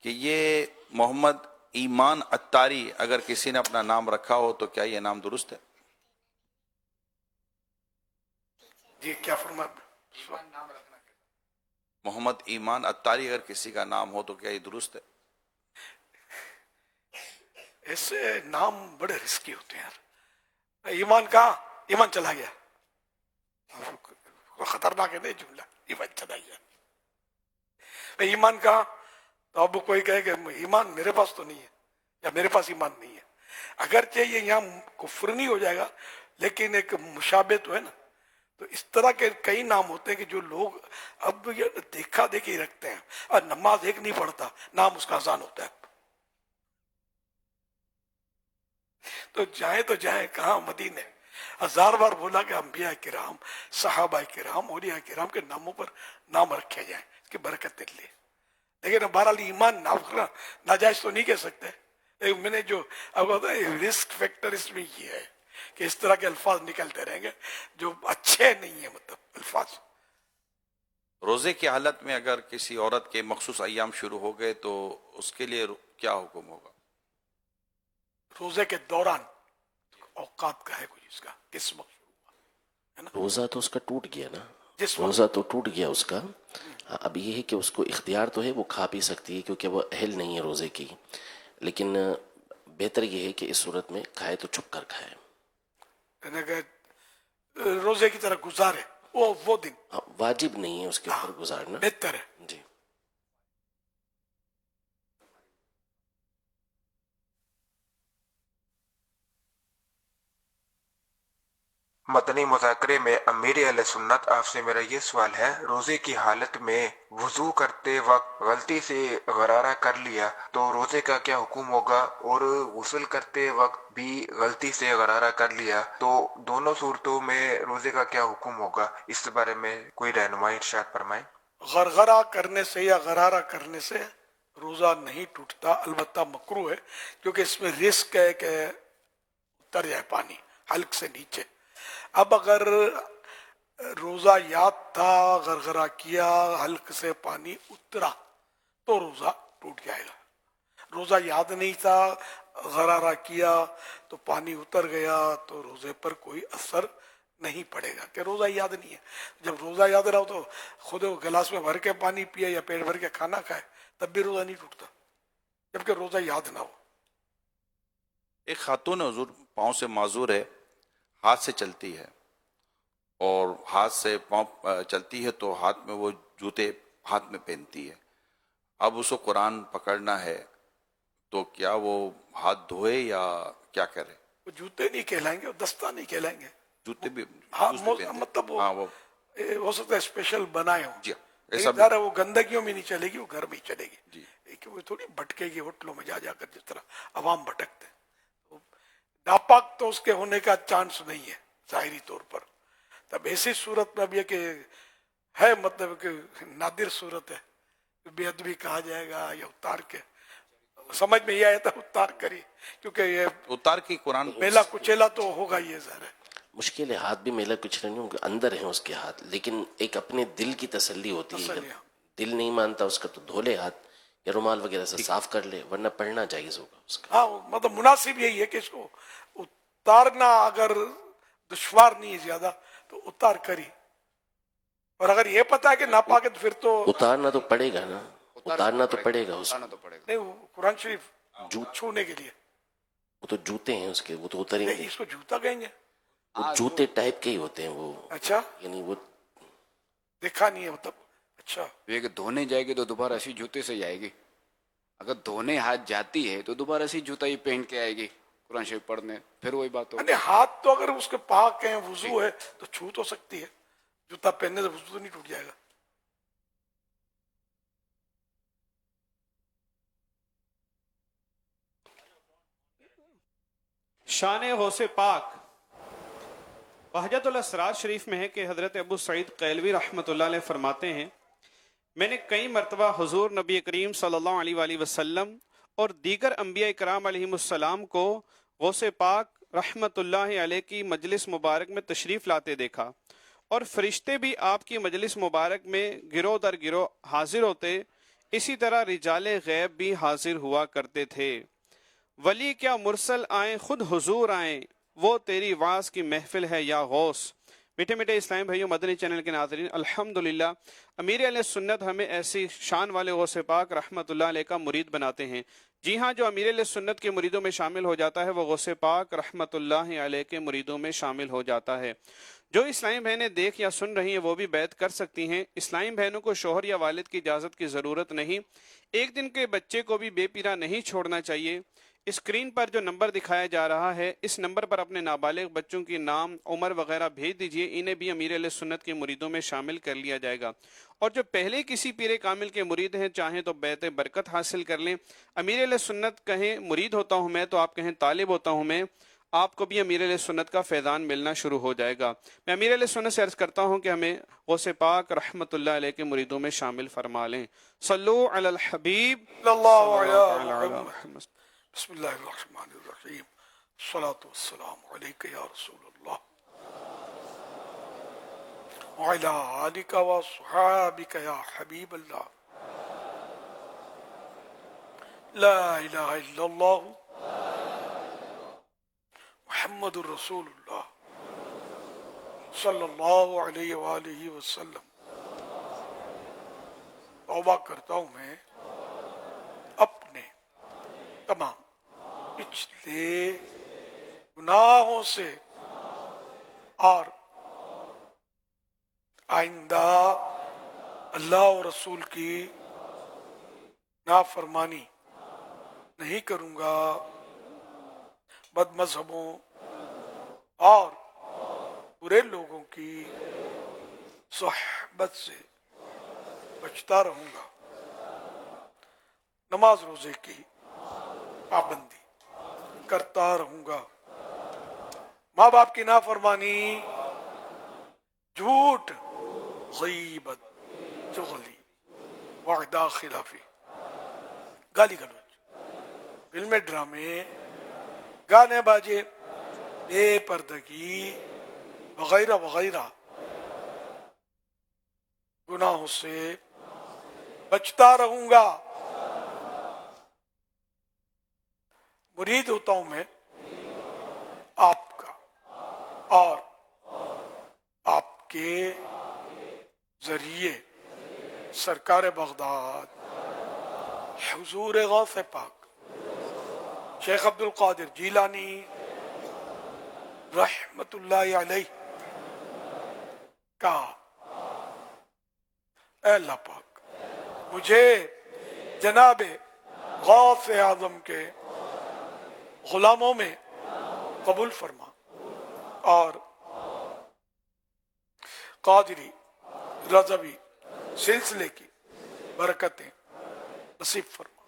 کہ یہ محمد ایمان اتاری اگر کسی نے اپنا نام رکھا ہو تو کیا یہ نام درست ہے؟ جی کیا فرمایا؟ محمد ایمان اتاری اگر کسی کا نام ہو تو کیا یہ درست ہے؟ ایسے نام بڑے رسکی ہوتے ہیں یار۔ ایمان کہاں؟ ایمان چلا گیا، خطرناک ہے نہیں جملہ، ایمان چلا گیا۔ ایمان کہاں؟ تو اب کوئی کہے کہ ایمان میرے پاس تو نہیں ہے، یا میرے پاس ایمان نہیں ہے۔ اگرچہ یہ یہاں کفر نہیں ہو جائے گا، لیکن ایک مشابہ تو ہے نا۔ تو اس طرح کے کئی نام ہوتے ہیں کہ جو لوگ اب یہ دیکھا دیکھی رکھتے ہیں، اور نماز ایک نہیں پڑھتا، نام اس کا اذان ہوتا ہے۔ تو جائیں کہاں؟ مدینے۔ ہزار بار بولا کہ انبیاء کرام، صحابہ کرام، اولیاء کرام کے ناموں پر نام رکھے جائیں اس کی برکت کے لیے۔ لیکن بہرحال ایمان ناجائز تو نہیں کہہ سکتے۔ میں نے جو اب رسک فیکٹر اس میں یہ ہے کہ اس طرح کے الفاظ نکلتے رہیں گے جو اچھے نہیں ہیں، مطلب الفاظ۔ روزے کی حالت میں اگر کسی عورت کے مخصوص ایام شروع ہو گئے تو اس کے لیے کیا حکم ہوگا؟ روزے کے دوران اوقات کا ہے کوئی اس کا، کس وقت شروع ہوا ہے نا؟ روزہ تو اس کا ٹوٹ گیا نا، جس وقت روزہ تو ٹوٹ گیا اس کا۔ اب یہ ہے کہ اس کو اختیار تو ہے، وہ کھا پی سکتی ہے کیونکہ وہ اہل نہیں ہے روزے کی، لیکن بہتر یہ ہے کہ اس صورت میں کھائے تو چھپ کر کھائے، یعنی کہ روزے کی طرح گزارے وہ دن، واجب نہیں ہے اس کے اوپر گزارنا، بہتر ہے۔ جی۔ مدنی مذاکرے میں امیر اہل سنت آپ سے میرا یہ سوال ہے، روزے کی حالت میں وضو کرتے وقت غلطی سے غرارہ کر لیا تو روزے کا کیا حکم ہوگا؟ اور غسل کرتے وقت بھی غلطی سے غرارہ کر لیا تو دونوں صورتوں میں روزے کا کیا حکم ہوگا؟ اس کے بارے میں کوئی رہنمائی ارشاد فرمائیں۔ غرغرہ کرنے سے یا غرارہ کرنے سے روزہ نہیں ٹوٹتا، البتہ مکروہ ہے، کیونکہ اس میں رسک ہے کہ اتر جائے پانی حلق سے نیچے۔ اب اگر روزہ یاد تھا، غرغرہ کیا، حلق سے پانی اترا تو روزہ ٹوٹ جائے گا۔ روزہ یاد نہیں تھا، غرارہ کیا تو پانی اتر گیا تو روزے پر کوئی اثر نہیں پڑے گا کہ روزہ یاد نہیں ہے۔ جب روزہ یاد رہا ہو تو خود گلاس میں بھر کے پانی پیے یا پیٹ بھر کے کھانا کھائے تب بھی روزہ نہیں ٹوٹتا، جبکہ روزہ یاد نہ ہو۔ ایک خاتون حضور پاؤں سے معذور ہے، ہاتھ سے چلتی ہے، اور ہاتھ سے پاؤں چلتی ہے تو ہاتھ میں وہ جوتے ہاتھ میں پہنتی ہے۔ اب اس کو قرآن پکڑنا ہے تو کیا وہ ہاتھ دھوئے یا کیا کرے؟ وہ جوتے نہیں کہلائیں گے، وہ دستہ نہیں کہلائیں گے، جوتے بھی ہاں شوز بھی پہنتے ہیں۔ مطلب ہاں وہ ہو سکتا ہے اسپیشل بنائے ہوں، جی لیکن ظاہر ہے وہ گندگیوں میں نہیں چلے گی، وہ گھر میں ہی چلے گی جی کہ وہ تھوڑی بھٹکے گی ہوٹلوں میں جا کر جس طرح عوام بھٹکتے ہیں۔ ناپاک تو اس کے ہونے کا چانس نہیں ہے ظاہری طور پر۔ تب ایسی صورت میں اب یہ کہ ہے مطلب کہ نادر صورت ہے، بے ادبی کہا جائے گا یا اتار کے، سمجھ میں یہ آیا تھا اتار کری، کیونکہ یہ اتار کی قرآن میلا کچیلا تو ہوگا، یہ ظاہر ہے۔ مشکل ہے، ہاتھ بھی میلا کچھ نہیں ہوں، اندر ہیں اس کے ہاتھ، لیکن ایک اپنے دل کی تسلی ہوتی ہے، تسلی، جب دل نہیں مانتا اس کا تو دھو لے ہاتھ یا رومال وغیرہ سے صاف کر لے، ورنہ پڑھنا جائز ہوگا اس کا۔ ہاں مطلب مناسب یہی ہے کہ اس کو اتارنا اگر دشوار نہیں ہے زیادہ تو اتار کری، اور اگر یہ پتا ہے کہ ناپاک ہے تو پھر تو اتارنا تو پڑے گا نا، اتارنا تو پڑے گا اس کو، نہیں، وہ قرآن شریف چھونے کے لیے وہ تو جوتے ہیں اس کے، وہ تو اتریں نہیں، گے، اس کو جوتا کہیں گے۔ وہ جوتے ٹائپ کے ہی ہوتے ہیں وہ، اچھا یعنی وہ دیکھا نہیں ہے مطلب۔ اچھا یہ کہ دھونے جائے گی تو دوبارہ اسی جوتے سے جائے گی، اگر دھونے ہاتھ جاتی ہے تو دوبارہ اسی جوتا ہی پہن کے آئے گی قرآن شریف پڑھنے، پھر وہی بات ہوگی۔ یعنی ہاتھ تو اگر اس کے پاک ہیں، وضو ہے تو چھو تو سکتی ہے، جوتا پہننے سے وضو تو نہیں ٹوٹ جائے گا۔ شان غوث پاک بہجت الاسرار شریف میں ہے کہ حضرت ابو سعید قیلوی رحمۃ اللہ علیہ فرماتے ہیں، میں نے کئی مرتبہ حضور نبی کریم صلی اللہ علیہ وآلہ وسلم اور دیگر انبیاء کرام علیہم السلام کو غوث پاک رحمت اللہ علیہ کی مجلس مبارک میں تشریف لاتے دیکھا، اور فرشتے بھی آپ کی مجلس مبارک میں گروہ در گروہ حاضر ہوتے، اسی طرح رجال غیب بھی حاضر ہوا کرتے تھے۔ ولی کیا مرسل آئیں خود حضور آئیں، وہ تیری واز کی محفل ہے یا غوث۔ میٹھے میٹھے اسلام بھائیوں، مدنی چینل کے ناظرین، الحمدللہ امیر علیہ سنت ہمیں ایسی شان والے غوث پاک رحمت اللہ علیہ کا مرید بناتے ہیں۔ جی ہاں، جو امیر علیہ سنت کے مریدوں میں شامل ہو جاتا ہے وہ غوث پاک رحمت اللہ علیہ کے مریدوں میں شامل ہو جاتا ہے۔ جو اسلامی بہنیں دیکھ یا سن رہی ہیں وہ بھی بیعت کر سکتی ہیں۔ اسلامی بہنوں کو شوہر یا والد کی اجازت کی ضرورت نہیں۔ ایک دن کے بچے کو بھی بے پیرا نہیں چھوڑنا چاہیے۔ اسکرین پر جو نمبر دکھایا جا رہا ہے، اس نمبر پر اپنے نابالغ بچوں کی نام، عمر وغیرہ بھیج دیجئے، انہیں بھی امیر علیہ سنت کے مریدوں میں شامل کر لیا جائے گا۔ اور جو پہلے کسی پیر کامل کے مرید ہیں، چاہیں تو بیعت برکت حاصل کر لیں۔ امیر علیہ سنت کہیں مرید ہوتا ہوں میں، تو آپ کہیں طالب ہوتا ہوں میں، آپ کو بھی امیر علیہ سنت کا فیضان ملنا شروع ہو جائے گا۔ میں امیر علیہ سنت سے عرض کرتا ہوں کہ ہمیں غوث پاک رحمت اللہ علیہ کے مریدوں میں شامل فرما لیں۔ صلو علی الحبیب صلی اللہ علی علیہ محمد۔ بسم اللہ الرحمن الرحیم، الصلاۃ والسلام علیک یا رسول اللہ وعلی آلک وصحابک یا حبیب اللہ، لا الہ الا اللہ محمد الرسول اللہ صلی اللہ علیہ وآلہ وسلم۔ توبہ کرتا ہوں میں اپنے تمام پچھلے گناہوں سے اور آئندہ اللہ اور رسول کی نافرمانی نہیں کروں گا، بد مذہبوں اور برے لوگوں کی صحبت سے بچتا رہوں گا، نماز روزے کی پابندی کرتا رہوں گا، ماں باپ کی نافرمانی، جھوٹ، غیبت، چغلی، وعدہ خلافی، گالی گلوچ، فلمیں، ڈرامے، گانے باجے، بے پردگی وغیرہ وغیرہ گناہوں سے بچتا رہوں گا۔ مرید ہوتا ہوں میں آپ کا، اور آپ کے ذریعے سرکار بغداد حضور غوث پاک شیخ عبد القادر جیلانی رحمت اللہ علیہ کا، اے اللہ پاک مجھے جناب غوث اعظم کے غلاموں میں قبول فرما، اور قادری رضوی سلسلے کی برکتیں نصیب فرما۔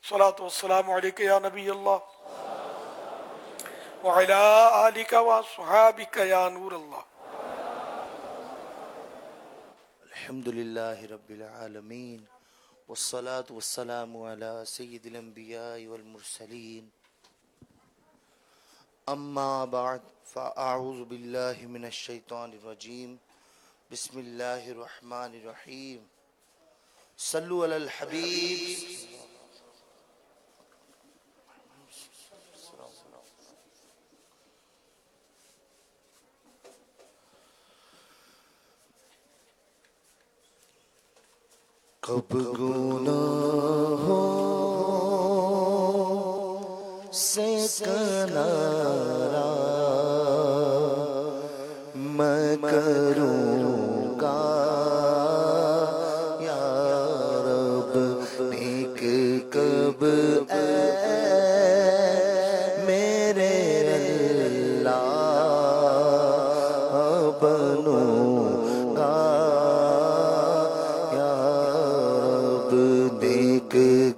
صلاۃ والسلام علیک یا نبی اللہ وعلی آلک وصحابک یا نور اللہ۔ الحمدللہ رب العالمین، والصلاة والسلام علی سید الانبیاء والمرسلین، اما بعد فاعوذ باللہ من الشیطان الرجیم، بسم اللہ الرحمن الرحیم، صلو علی الحبیب۔ کب گناہوں سے کنارہ میں کروں گا یا رب، نیک کب اے میرے اللہ بنوں گا یا رب، نیک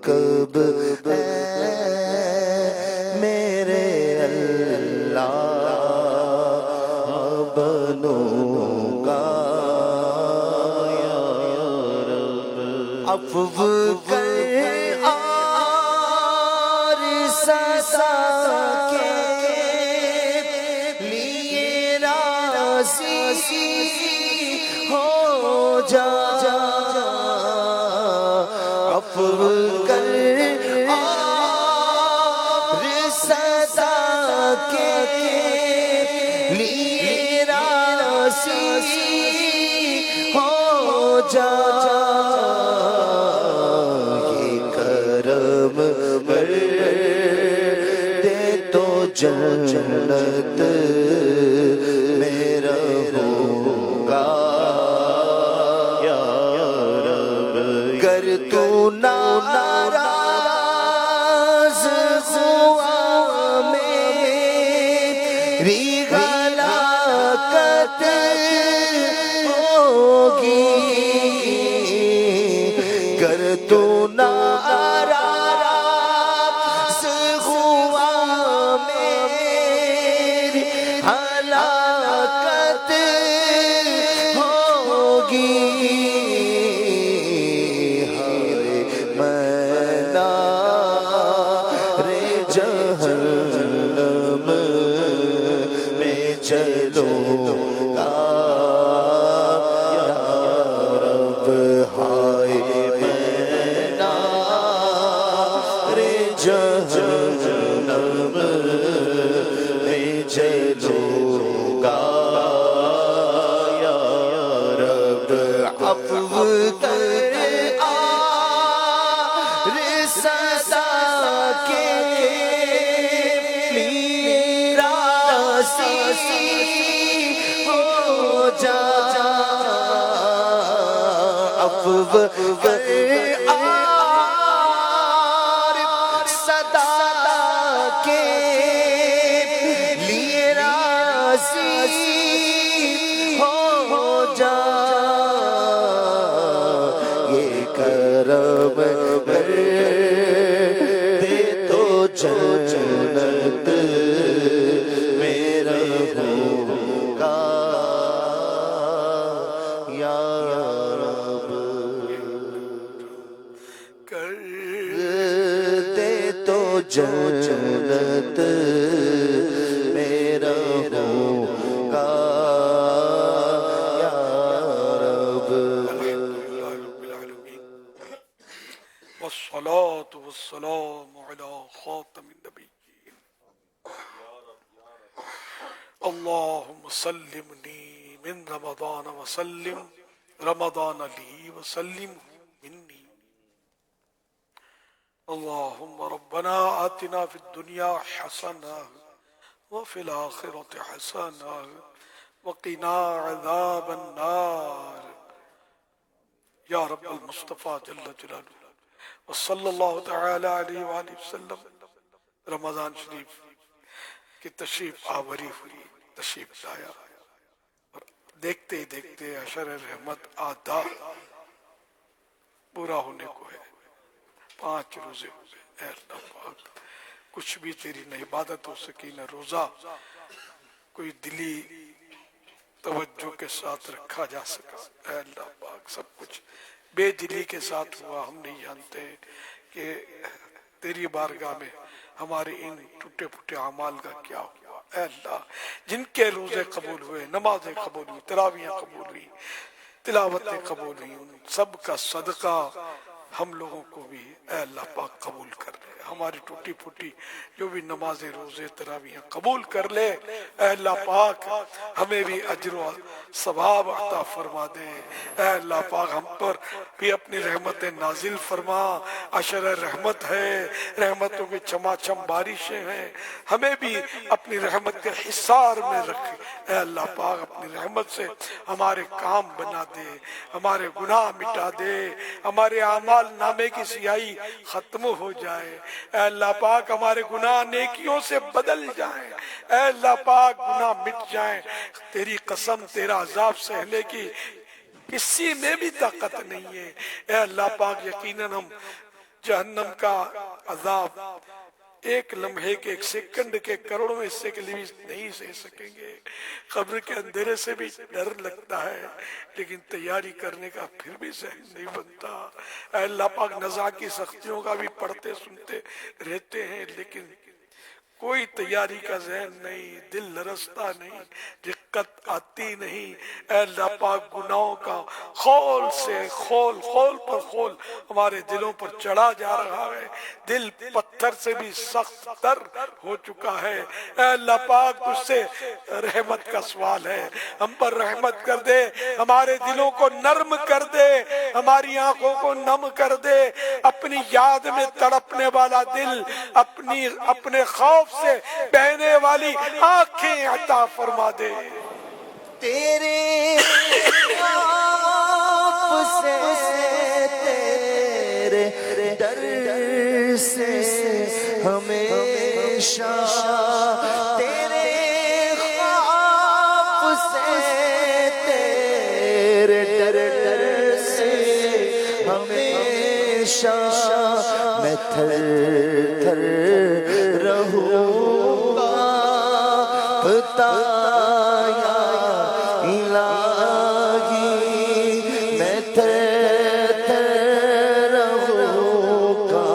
کب اے میرے اللہ بنوں گا یا رب، عفو کر اور سزا عفو کر اور صدا کے لیے راضی ہو جا، یہ کرم کر دے تو جنت میرا ہوگا یا رب، گر تو ناراض ہوا میری ہلاکت ہوگی، گر تو ناراض ہوا میری ہلاکت ہوگی، ہائے میں نار جہنم میں جلوں گا یا رب، ہائے میں نار جہنم میں جلوں گا یا رب، عفو کر اور صدا کے لیے راضی ہو جا، عفو کر اور صدا کے لیے راضی ہو جا، یہ کرم کر دے تو جنت میرا ہوگا یا رب، کر دے تو جنت میرا ہوگا یا رب، الحمدللہ رب العالمین، والصلاة والسلام على خاتم النبیین، اللہم سلمنی من رمضان وسلم رمضان لی وسلم منی، اللہم ربنا آتنا فی الدنیا حسنہ وفی الآخرة حسنہ وقنا عذاب النار یا رب المصطفیٰ جل جلالہ، وصلی اللہ تعالی علیہ وآلہ وسلم۔ رمضان شریف کی تشریف آوری ہوئی، تشریف لایا، اور دیکھتے ہی دیکھتے عشر رحمت آدھا پورا ہونے کو ہے، 5 روزے ہو گئے۔ اے اللہ پاک، کچھ بھی تیری نہ عبادت ہو سکی نہ روزہ کوئی دلی توجہ کے ساتھ رکھا جا سکا، اے اللہ پاک سب کچھ بے دلی کے ساتھ ہوا، ہم نہیں جانتے کہ تیری بارگاہ میں ہمارے ان ٹوٹے پھوٹے اعمال کا کیا ہوا۔ اے اللہ، جن کے روزے قبول ہوئے، نمازیں قبول ہوئی، تراویحیں قبول ہوئی، تلاوتیں قبول ہوئی، ان سب کا صدقہ ہم لوگوں کو بھی اے اللہ پاک قبول کر لے، ہماری ٹوٹی پھوٹی جو بھی نمازیں روزے تراویحیں قبول کر لے، اے اللہ پاک ہمیں بھی اجر و ثواب عطا فرما دے، اے اللہ پاک ہم پر بھی اپنی رحمت نازل فرما، عشر رحمت ہے، رحمتوں کی چماچم بارشیں ہیں، ہمیں بھی اپنی رحمت کے حصار میں رکھ، اے اللہ پاک اپنی رحمت سے ہمارے کام بنا دے، ہمارے گناہ مٹا دے، ہمارے اعمال نامے کی سیاہی ختم ہو جائے، اے اللہ پاک ہمارے گناہ نیکیوں سے بدل جائیں، اے اللہ پاک گناہ مٹ جائیں، تیری قسم تیرا عذاب سہنے کی کسی میں بھی طاقت نہیں ہے، اے اللہ پاک یقیناً ہم جہنم کا عذاب ایک لمحے کے، ایک سیکنڈ کے، کروڑوں حصے کے لیے نہیں سہ سکیں گے، قبر کے اندھیرے سے بھی ڈر لگتا ہے، لیکن تیاری کرنے کا پھر بھی ذہن نہیں بنتا، اے اللہ پاک نزا کی سختیوں کا بھی پڑھتے سنتے رہتے ہیں، لیکن کوئی تیاری کا ذہن نہیں، دل لرزتا نہیں، دقت آتی نہیں۔ اے اللہ پاک گناہوں کا خول سے خول پر خول ہمارے دلوں پر چڑھا جا رہا ہے، دل پتھر سے بھی سخت تر ہو چکا ہے۔ اے اللہ پاک تجھ سے رحمت کا سوال ہے، ہم پر رحمت کر دے، ہمارے دلوں کو نرم کر دے، ہماری آنکھوں کو نم کر دے، اپنی یاد میں تڑپنے والا دل، اپنے خوف سے بہنے والی آنکھیں عطا فرما دے۔ تیرے خوف سے تیرے ڈر سے ہمیشہ، تیرے خوف سے تیرے ڈر سے ہمیشہ میں تھر تھر رہوں گا، بتایا الہی میں تھر تھر رہوں گا،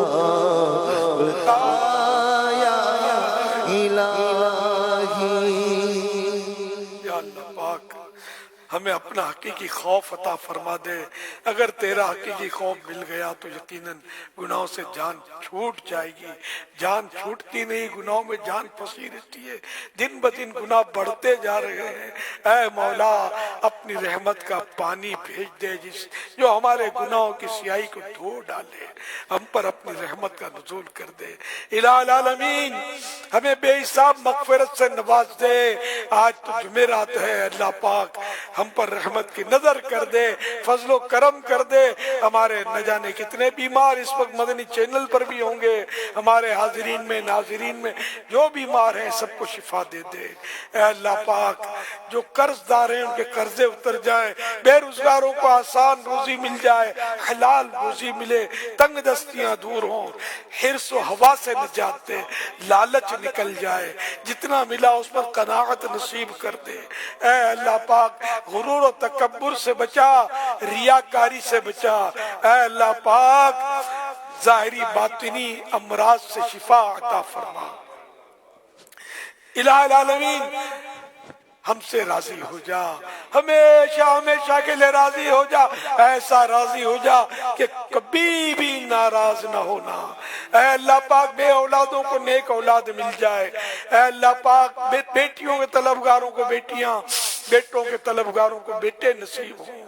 بتایا الہی۔ یا اللہ پاک ہمیں اپنا حقیقی خوف عطا فرما دے۔ اگر تیرا حقیقی خوف مل گیا تو یقیناً گناہوں سے جان چھوٹ جائے گی۔ جان چھوٹتی نہیں، گناہوں میں جان پھنسی رہتی ہے، دن بدن گناہ بڑھتے جا رہے ہیں۔ اے مولا اپنی رحمت کا پانی بھیج دے جو ہمارے گناہوں کی سیاہی کو دھو ڈالے، ہم پر اپنی رحمت کا نزول کر دے۔ الہ العالمین ہمیں بے حساب مغفرت سے نواز دے۔ آج تو جمعرات ہے، اللہ پاک ہم پر رحمت کی نظر کر دے، فضل و کرم کر دے۔ ہمارے نہ جانے کتنے بیمار اس وقت مدنی چینل پر بھی ہوں گے، ہمارے حاضرین میں ناظرین میں جو بیمار ہیں سب کو شفا دے دے۔ اے اللہ پاک جو قرض دار ہیں ان کے قرضے اتر جائیں، بے روزگاروں کو آسان روزی مل جائے، حلال روزی ملے، تنگ دستیاں دور ہوں، حرص و ہوا سے نجات دے، لالچ نکل جائے، جتنا ملا اس پر قناعت نصیب کر دے۔ اے اللہ پاک غرور و تکبر سے بچا، ریاکاری سے بچا۔ اے اللہ پاک ظاہری باطنی امراض سے شفا عطا فرما۔ الہ العالمین ہم سے راضی ہو جا، ہمیشہ ہمیشہ کے لئے راضی ہو جا، ایسا راضی ہو جا کہ کبھی بھی ناراض نہ ہونا۔ اے اللہ پاک بے اولادوں کو نیک اولاد مل جائے۔ اے اللہ پاک بیٹیوں کے طلبگاروں کو بیٹیاں، بیٹوں کے طلبگاروں کو بیٹے نصیب ہوں۔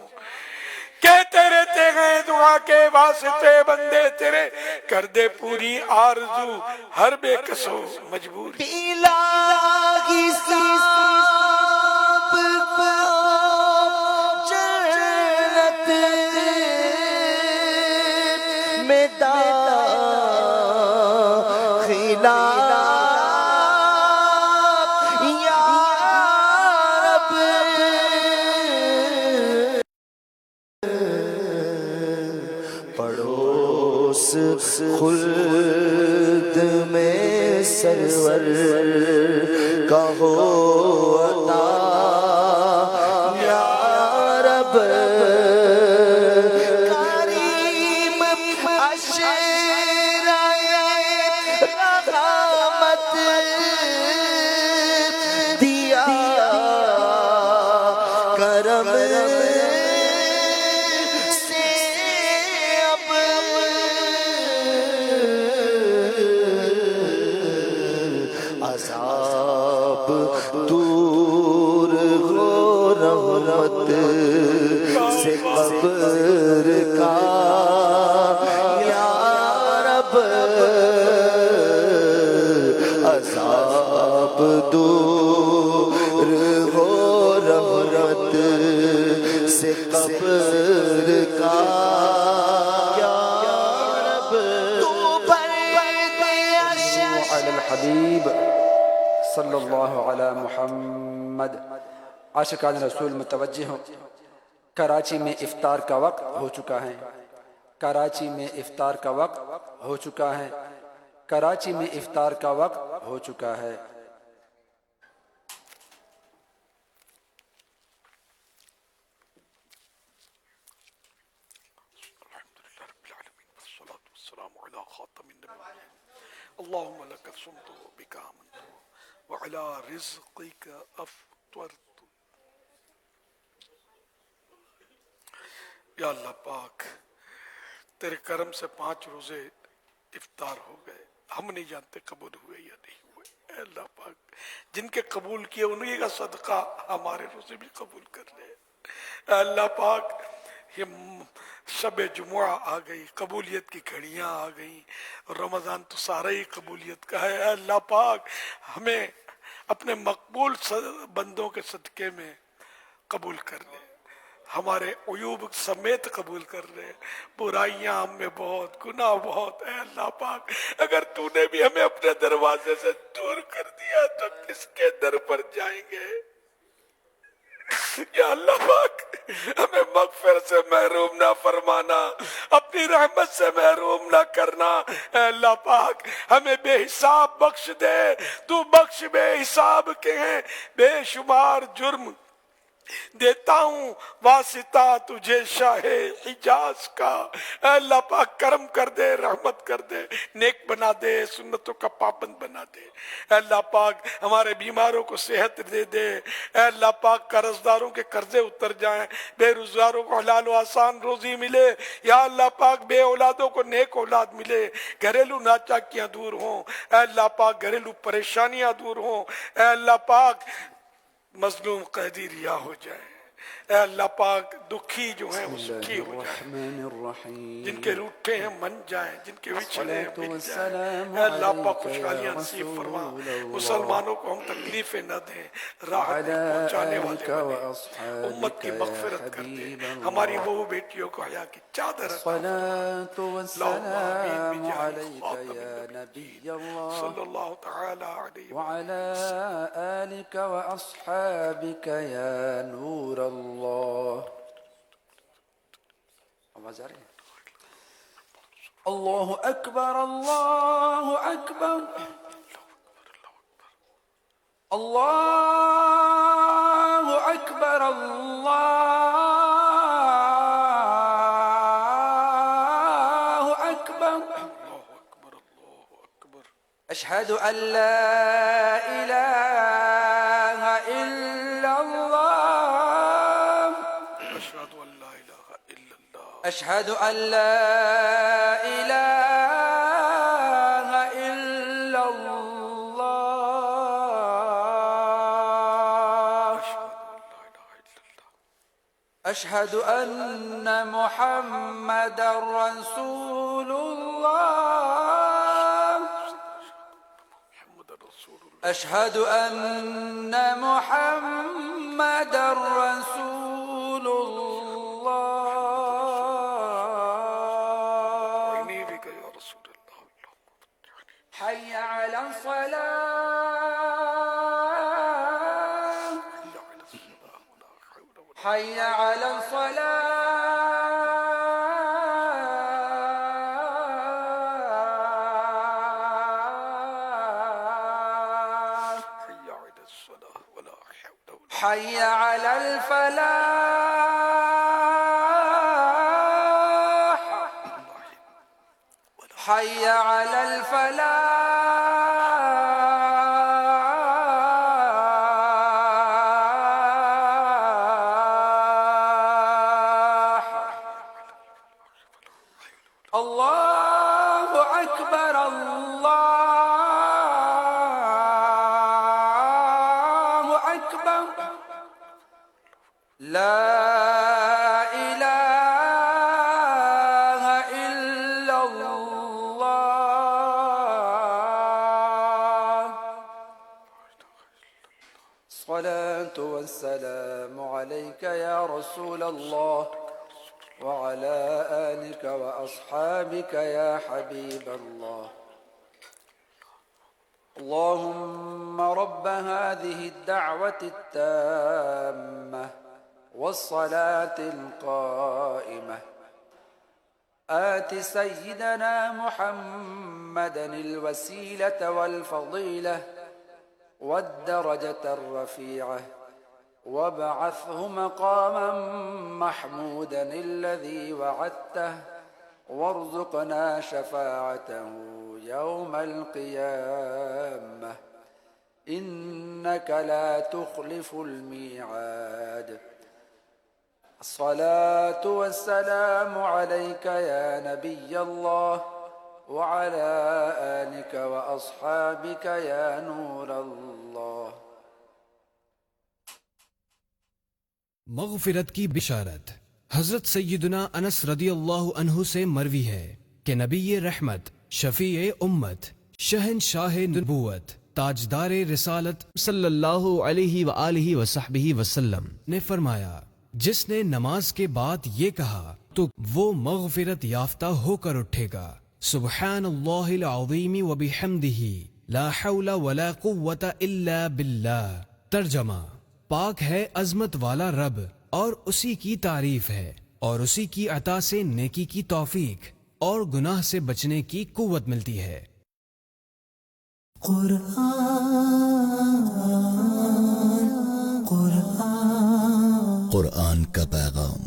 کہتے رہتے ہیں دعا کے واسطے بندے تیرے، کر دے پوری آرزو ہر بے کسو مجبوری۔ الہی سب کو جنت میں داخلہ یا رب، پڑوس خلد میں سرور کا ہو عطا یا رب، کریم عشرۂ رحمت دیا کرم سے اب عذاب دور ہو رحمت سے قبر کا یا رب، عذاب دور ہو رحمت سے قبر کا یا رب، تو بھر دے علی الحبیب صلی اللہ علی محمد۔ عاشقان رسول متوجہ ہوں، کراچی میں افطار کا وقت ہو چکا ہے، کراچی میں افطار کا وقت ہو چکا ہے، کراچی میں افطار کا وقت ہو چکا ہے۔ الحمدللہ رب العالمین والصلاة والسلام علی خاتم النبیین، اللہم لک صمت و بک آمنت علی رزقک افطرت۔ یا اللہ پاک تیرے کرم سے 5 روزے افطار ہو گئے، ہم نہیں جانتے قبول ہوئے یا نہیں ہوئے۔ اے اللہ پاک جن کے قبول کیے انہیں کا صدقہ ہمارے روزے بھی قبول کر لے۔ اے اللہ پاک یہ شب جمعہ آ گئی، قبولیت کی گھڑیاں آ گئیں، رمضان تو سارا ہی قبولیت کا ہے۔ اے اللہ پاک ہمیں اپنے مقبول بندوں کے صدقے میں قبول کر لے، ہمارے عیوب سمیت قبول کر لے، برائیاں ہم میں بہت، گناہ بہت۔ اے اللہ پاک اگر تو نے بھی ہمیں اپنے دروازے سے دور کر دیا تو کس کے در پر جائیں گے؟ یا اللہ پاک ہمیں مغفرت سے محروم نہ فرمانا، اپنی رحمت سے محروم نہ کرنا۔ اے اللہ پاک ہمیں بے حساب بخش دے، تو بخش بے حساب کے ہیں، بے شمار جرم دیتا ہوں واسطہ تجھے شاہ حجاز کا۔ اے اللہ پاک کرم کر دے، رحمت کر دے، نیک بنا دے، سنتوں کا پابند بنا دے۔ اے اللہ پاک ہمارے بیماروں کو صحت دے دے۔ اے اللہ پاک قرض داروں کے قرضے اتر جائیں، بے روزگاروں کو حلال و آسان روزی ملے۔ یا اللہ پاک بے اولادوں کو نیک اولاد ملے، گھریلو ناچاکیاں دور ہوں۔ اے اللہ پاک گھریلو پریشانیاں دور ہوں۔ اے اللہ پاک مظلوم قیدی رہا ہو جائے۔ اے اللہ پاک دکھی جو ہیں وہ سکھی ہو جائیں، جن کے روٹھے ہیں من جائیں، جن کے بچھڑے ہیں مٹ جائیں۔ اے اللہ پاک خوشحالیاں نصیب فرما، مسلمانوں کو ہم تکلیفیں نہ دیں، راحت پہنچانے والے بنے، امت کی مغفرت کر دے، ہماری بہو بیٹیوں کو حیا کی چادر عطا فرما۔ اللہم آمین بجاہ خاتم النبیین صلی اللہ تعالی علیہ وعلى آلك وأصحابك يا نور الله. الله أكبر الله أكبر الله أكبر الله أكبر. أشهد أن لا إله إلا الله. أشهد أن لا إله إلا الله. أشهد أن لا إله إلا الله. أشهد أن محمدا رسول الله. أشهد أن محمدا رسول الله. عيني بك يا رسول الله. حي على الصلاة. حي على الصلاة. حي على الفلاح. حي على الفلاح. الله أكبر الله أكبر. لا إله إلا الله. الصلاة والسلام عليك يا رسول الله وعلى آلك وأصحابك يا حبيب الله. اللهم رب هذه الدعوة التامة والصلاة القائمة آت سيدنا محمدا الوسيلة والفضيلة والدرجة الرفيعة وابعثه مقاما محمودا الذي وعدته وارزقنا شفاعته يوم القيامة إنك لا تخلف الميعاد الصلاة والسلام عليك يا نبي الله وعلى آلك وأصحابك يا نور الله. مغفرت کی بشارت. حضرت سیدنا انس رضی اللہ عنہ سے مروی ہے کہ نبی رحمت، شفیع امت، شہنشاہ نبوت، تاجدار رسالت صلی اللہ علیہ وآلہ وصحبہ وسلم نے فرمایا، جس نے نماز کے بعد یہ کہا تو وہ مغفرت یافتہ ہو کر اٹھے گا. سبحان اللہ العظیم وبحمدہ لا حول ولا قوت الا باللہ. ترجمہ: پاک ہے عظمت والا رب اور اسی کی تعریف ہے، اور اسی کی عطا سے نیکی کی توفیق اور گناہ سے بچنے کی قوت ملتی ہے. قرآن کا پیغام.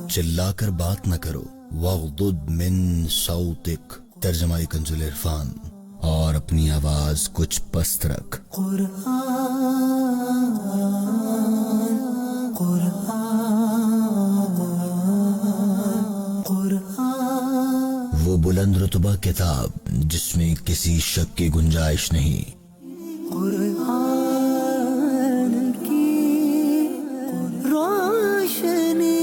چلا کر بات نہ کرو. وغضض من صوتک. ترجمہ کنز العرفان. اور اپنی آواز کچھ پست رکھ. وہ بلند رتبہ کتاب جس میں کسی شک کی گنجائش نہیں. قرآن کی روشنی.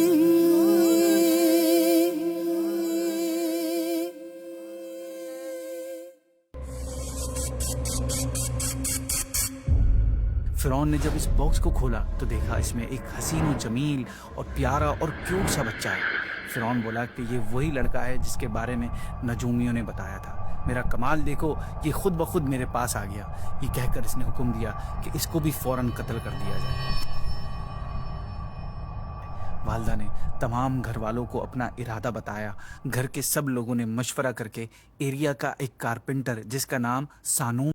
فرعون نے جب اس باکس کو کھولا تو دیکھا اس میں ایک حسین و جمیل اور پیارا اور کیوٹ سا بچہ ہے. فرعون بولا کہ یہ وہی لڑکا ہے جس کے بارے میں نجومیوں نے بتایا تھا. میرا کمال دیکھو، یہ خود بخود میرے پاس آ گیا. یہ کہہ کر اس نے حکم دیا کہ اس کو بھی فوراً قتل کر دیا جائے. والدہ نے تمام گھر والوں کو اپنا ارادہ بتایا. گھر کے سب لوگوں نے مشورہ کر کے ایریا کا ایک کارپینٹر جس کا نام سانو